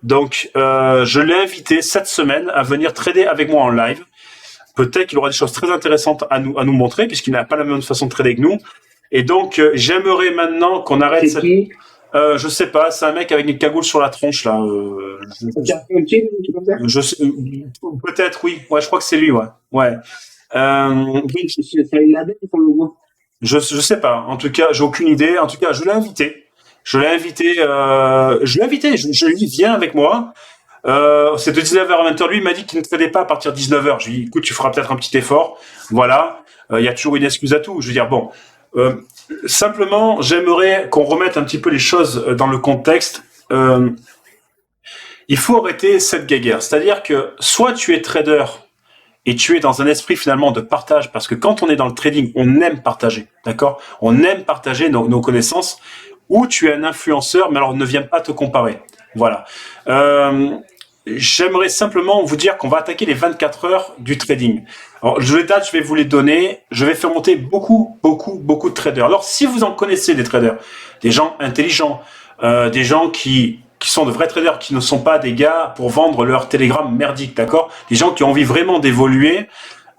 Donc je l'ai invité cette semaine à venir trader avec moi en live. Peut-être qu'il aura des choses très intéressantes à nous montrer puisqu'il n'a pas la même façon de trader que nous. Et donc j'aimerais maintenant qu'on arrête. C'est qui? Je sais pas, c'est un mec avec une cagoule sur la tronche là. Je sais, peut-être oui. Ouais, je crois que c'est lui. Ouais. Ouais. C'est une label pour le groupe. Je sais pas. En tout cas, j'ai aucune idée. En tout cas, je l'ai invité. Je lui ai dit, viens avec moi. C'est de 19h à 20h. Lui, il m'a dit qu'il ne tradait pas à partir de 19h. Je lui ai dit, écoute, tu feras peut-être un petit effort. Voilà. Il y a toujours une excuse à tout. Je veux dire, bon. Simplement, j'aimerais qu'on remette un petit peu les choses dans le contexte. Il faut arrêter cette guéguerre. C'est-à-dire que soit tu es trader et tu es dans un esprit finalement de partage, parce que quand on est dans le trading, on aime partager, d'accord? On aime partager nos connaissances, ou tu es un influenceur, mais alors ne viens pas te comparer. Voilà. J'aimerais simplement vous dire qu'on va attaquer les 24 heures du trading. Alors, je vais vous les donner. Je vais faire monter beaucoup de traders. Alors, si vous en connaissez des traders, des gens intelligents, des gens qui sont de vrais traders, qui ne sont pas des gars pour vendre leur télégramme merdique, d'accord? Des gens qui ont envie vraiment d'évoluer.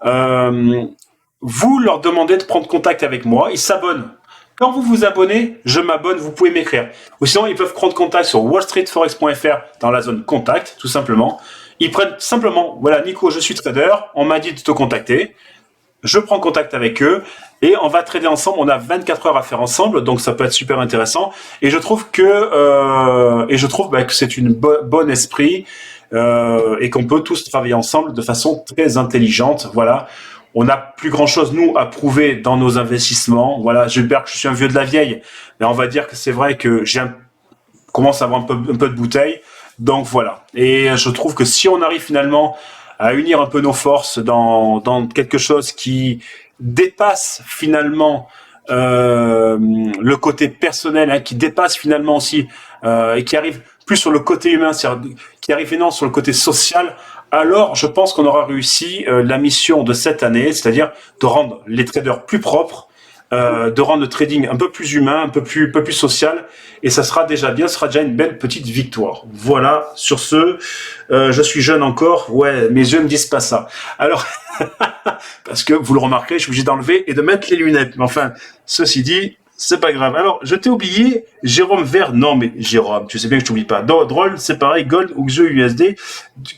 Vous leur demandez de prendre contact avec moi. Ils s'abonnent. Quand vous vous abonnez, je m'abonne, vous pouvez m'écrire. Ou sinon, ils peuvent prendre contact sur wallstreetforex.fr dans la zone contact, tout simplement. Ils prennent simplement, voilà, Nico, je suis trader, on m'a dit de te contacter. Je prends contact avec eux et on va trader ensemble. On a 24 heures à faire ensemble, donc ça peut être super intéressant. Et je trouve que c'est une bon esprit et qu'on peut tous travailler ensemble de façon très intelligente. Voilà. On n'a plus grand-chose, nous, à prouver dans nos investissements. Voilà, j'espère que je suis un vieux de la vieille, mais on va dire que c'est vrai que commence à avoir un peu de bouteille. Donc voilà. Et je trouve que si on arrive finalement à unir un peu nos forces dans quelque chose qui dépasse finalement le côté personnel, hein, qui dépasse finalement aussi et qui arrive plus sur le côté humain, qui arrive finalement sur le côté social, alors je pense qu'on aura réussi la mission de cette année, c'est-à-dire de rendre les traders plus propres, de rendre le trading un peu plus humain, un peu plus social, et ça sera déjà bien, ce sera déjà une belle petite victoire. Voilà, sur ce, je suis jeune encore, ouais, mes yeux me disent pas ça. Alors, parce que vous le remarquerez, je suis obligé d'enlever et de mettre les lunettes, mais enfin, ceci dit, c'est pas grave. Alors, je t'ai oublié, Jérôme Vert. Non, mais Jérôme, tu sais bien que je t'oublie pas. Drôle, c'est pareil, Gold ou XE USD.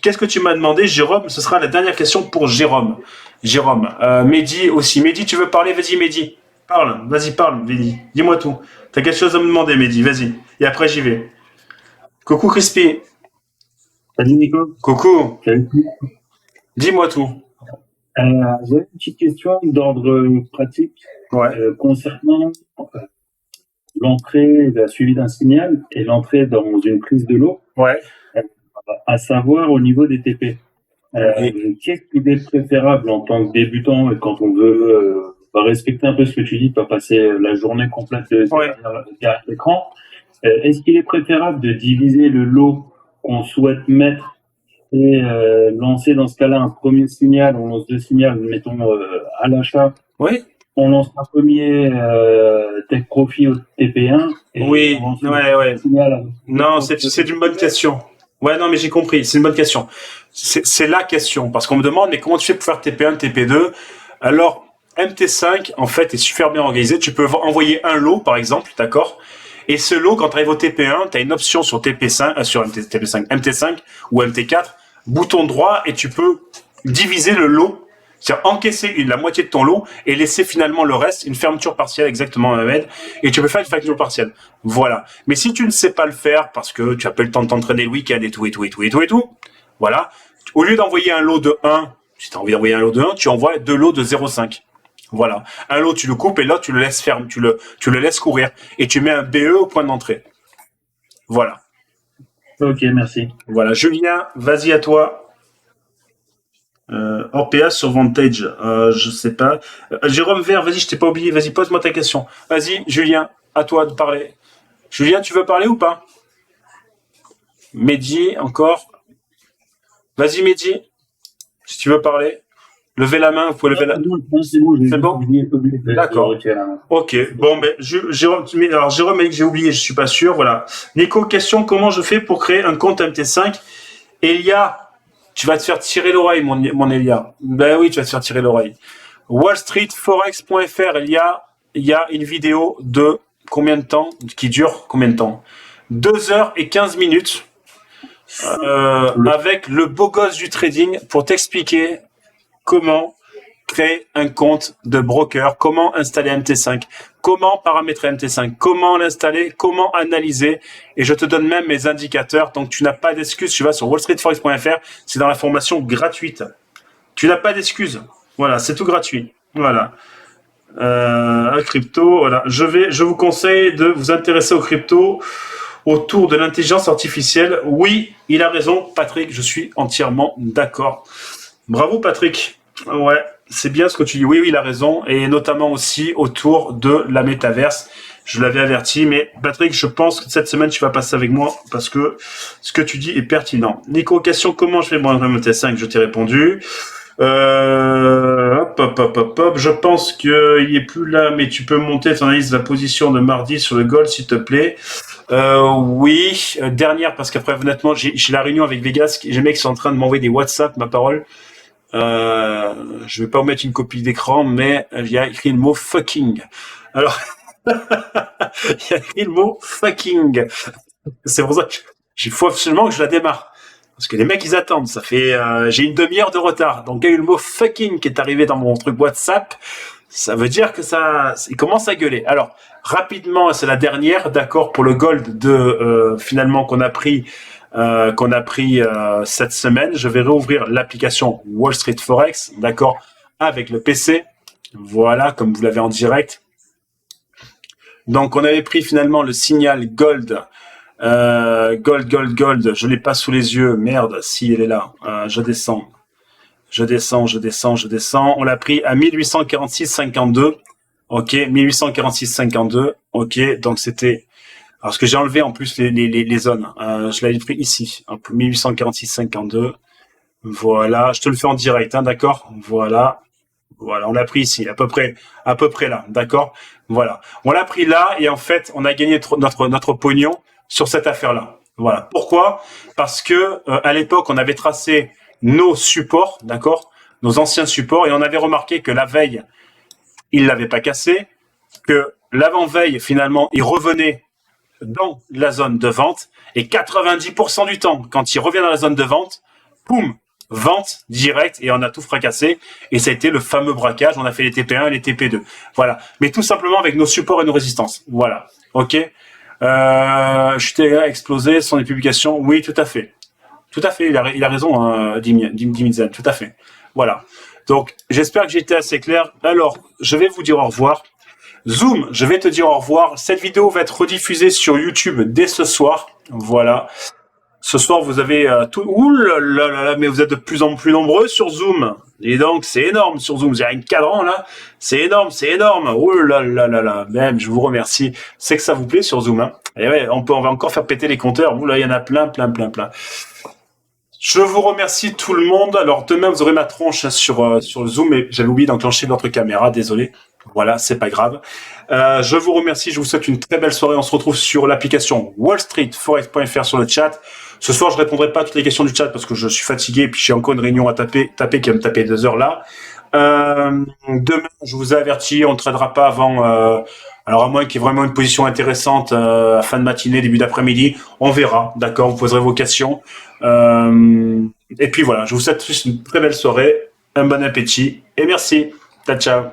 Qu'est-ce que tu m'as demandé, Jérôme? Ce sera la dernière question pour Jérôme. Jérôme. Mehdi aussi. Mehdi, tu veux parler? Vas-y, Mehdi. Parle. Vas-y, parle, Mehdi. Dis-moi tout. T'as quelque chose à me demander, Mehdi. Vas-y. Et après, j'y vais. Coucou, Crispy. Salut, Nico. Coucou. Salut. Dis-moi tout. J'ai une petite question d'ordre pratique concernant l'entrée, la suivi d'un signal et l'entrée dans une prise de l'eau, à savoir au niveau des TP. Qu'est-ce qu'il est préférable en tant que débutant et quand on veut respecter un peu ce que tu dis, pas passer la journée complète derrière l'écran, est-ce qu'il est préférable de diviser le lot qu'on souhaite mettre et lancer dans ce cas-là un premier signal, on lance deux signaux, mettons à l'achat. Oui. On lance un premier Tech Profit au TP1. Oui, ouais. Non, c'est une bonne question. Ouais, non, mais j'ai compris. C'est une bonne question. C'est la question. Parce qu'on me demande, mais comment tu fais pour faire TP1, TP2? Alors, MT5, en fait, est super bien organisé. Tu peux envoyer un lot, par exemple, d'accord? Et ce lot, quand tu arrives au TP1, tu as une option sur TP5, sur MT5 ou MT4, bouton droit, et tu peux diviser le lot, c'est-à-dire encaisser la moitié de ton lot et laisser finalement le reste, une fermeture partielle, exactement, Ahmed, et tu peux faire une fermeture partielle. Voilà. Mais si tu ne sais pas le faire parce que tu as pas le temps de t'entraîner le week-end et tout, voilà. Au lieu d'envoyer un lot de 1, si tu as envie d'envoyer un lot de 1, tu envoies deux lots de 0,5. Voilà. Un lot, tu le coupes et là, tu le laisses ferme, tu le laisses courir et tu mets un BE au point d'entrée. Voilà. Ok, merci. Voilà. Julien, vas-y à toi. Orpea sur Vantage, je sais pas. Jérôme Vert, vas-y, je t'ai pas oublié. Vas-y, pose-moi ta question. Vas-y, Julien, à toi de parler. Julien, tu veux parler ou pas? Mehdi, encore. Vas-y, Mehdi, si tu veux parler. Levez la main, vous pouvez lever la main. Non, c'est bon, C'est bon? D'accord. Ok. Bon, ben, Jérôme m'a dit que j'ai oublié, je suis pas sûr. Voilà. Nico, question, comment je fais pour créer un compte MT5? Elia, tu vas te faire tirer l'oreille, mon Elia. Ben oui, tu vas te faire tirer l'oreille. wallstreetforex.fr, il y a une vidéo de combien de temps? Qui dure combien de temps? 2h15 avec le beau gosse du trading pour t'expliquer comment créer un compte de broker, comment installer MT5, comment paramétrer MT5, comment l'installer, comment analyser, et je te donne même mes indicateurs, donc tu n'as pas d'excuses, tu vas sur wallstreetforex.fr, c'est dans la formation gratuite. Tu n'as pas d'excuses, voilà, c'est tout gratuit, voilà. Crypto, voilà. Je vous conseille de vous intéresser aux cryptos autour de l'intelligence artificielle. Oui, il a raison, Patrick, je suis entièrement d'accord. Bravo, Patrick. Ouais, c'est bien ce que tu dis. Oui, il a raison. Et notamment aussi autour de la métaverse. Je l'avais averti. Mais Patrick, je pense que cette semaine, tu vas passer avec moi parce que ce que tu dis est pertinent. Nico, question, comment je fais mon MT5? Je t'ai répondu. Je pense qu'il n'est plus là, mais tu peux monter ton analyse de la position de mardi sur le gold, s'il te plaît. Oui, dernière, parce qu'après, honnêtement, j'ai la réunion avec Vegas, j'ai des mecs qui sont en train de m'envoyer des WhatsApp, ma parole. Je vais pas vous mettre une copie d'écran, mais il y a écrit le mot fucking. Alors, il y a écrit le mot fucking. C'est pour ça qu'il faut absolument que je la démarre. Parce que les mecs, ils attendent. Ça fait, j'ai une demi-heure de retard. Donc, il y a eu le mot fucking qui est arrivé dans mon truc WhatsApp. Ça veut dire que il commence à gueuler. Alors, rapidement, c'est la dernière, d'accord, pour le gold finalement qu'on a pris cette semaine. Je vais réouvrir l'application Wall Street Forex, d'accord, avec le PC. Voilà, comme vous l'avez en direct. Donc, on avait pris finalement le signal gold. Gold, je l'ai pas sous les yeux, merde, si elle est là, je descends, on l'a pris à 1846,52, ok, 1846,52, ok, donc c'était, alors ce que j'ai enlevé en plus les zones, je l'avais pris ici, 1846,52, voilà, je te le fais en direct, hein, d'accord, voilà, on l'a pris ici, à peu près là, d'accord, voilà, on l'a pris là, et en fait, on a gagné notre pognon sur cette affaire-là. Voilà. Pourquoi? Parce que à l'époque, on avait tracé nos supports, d'accord, nos anciens supports, et on avait remarqué que la veille, il l'avait pas cassé, que l'avant-veille, finalement, il revenait dans la zone de vente, et 90% du temps, quand il revient dans la zone de vente, boum, vente directe, et on a tout fracassé, et ça a été le fameux braquage. On a fait les TP1 et les TP2. Voilà. Mais tout simplement avec nos supports et nos résistances. Voilà. Ok. JTA explosé, son publications. Oui, tout à fait. Tout à fait, il a raison, hein, Dimizen, tout à fait. Voilà. Donc, j'espère que j'ai été assez clair. Alors, je vais vous dire au revoir. Zoom, je vais te dire au revoir. Cette vidéo va être rediffusée sur YouTube dès ce soir. Voilà. Ce soir, vous avez tout. Ouh là là là, mais vous êtes de plus en plus nombreux sur Zoom. Et donc, c'est énorme sur Zoom. Vous avez un cadran là. C'est énorme, c'est énorme. Ouh là là là là. Même, je vous remercie. C'est que ça vous plaît sur Zoom. Hein. Et ouais, on va encore faire péter les compteurs. Ouh là, il y en a plein. Je vous remercie tout le monde. Alors, demain, vous aurez ma tronche sur Zoom. Et j'avais oublié d'enclencher notre caméra. Désolé. Voilà, c'est pas grave. Je vous remercie. Je vous souhaite une très belle soirée. On se retrouve sur l'application wallstreetforex.fr sur le chat. Ce soir, je répondrai pas à toutes les questions du chat parce que je suis fatigué et puis j'ai encore une réunion à taper qui va me taper 2 heures là. Demain, je vous ai averti, on ne tradera pas avant, alors à moins qu'il y ait vraiment une position intéressante à fin de matinée, début d'après-midi, on verra, d'accord, vous poserez vos questions. Et puis voilà, je vous souhaite tous une très belle soirée, un bon appétit et merci. Ciao, ciao.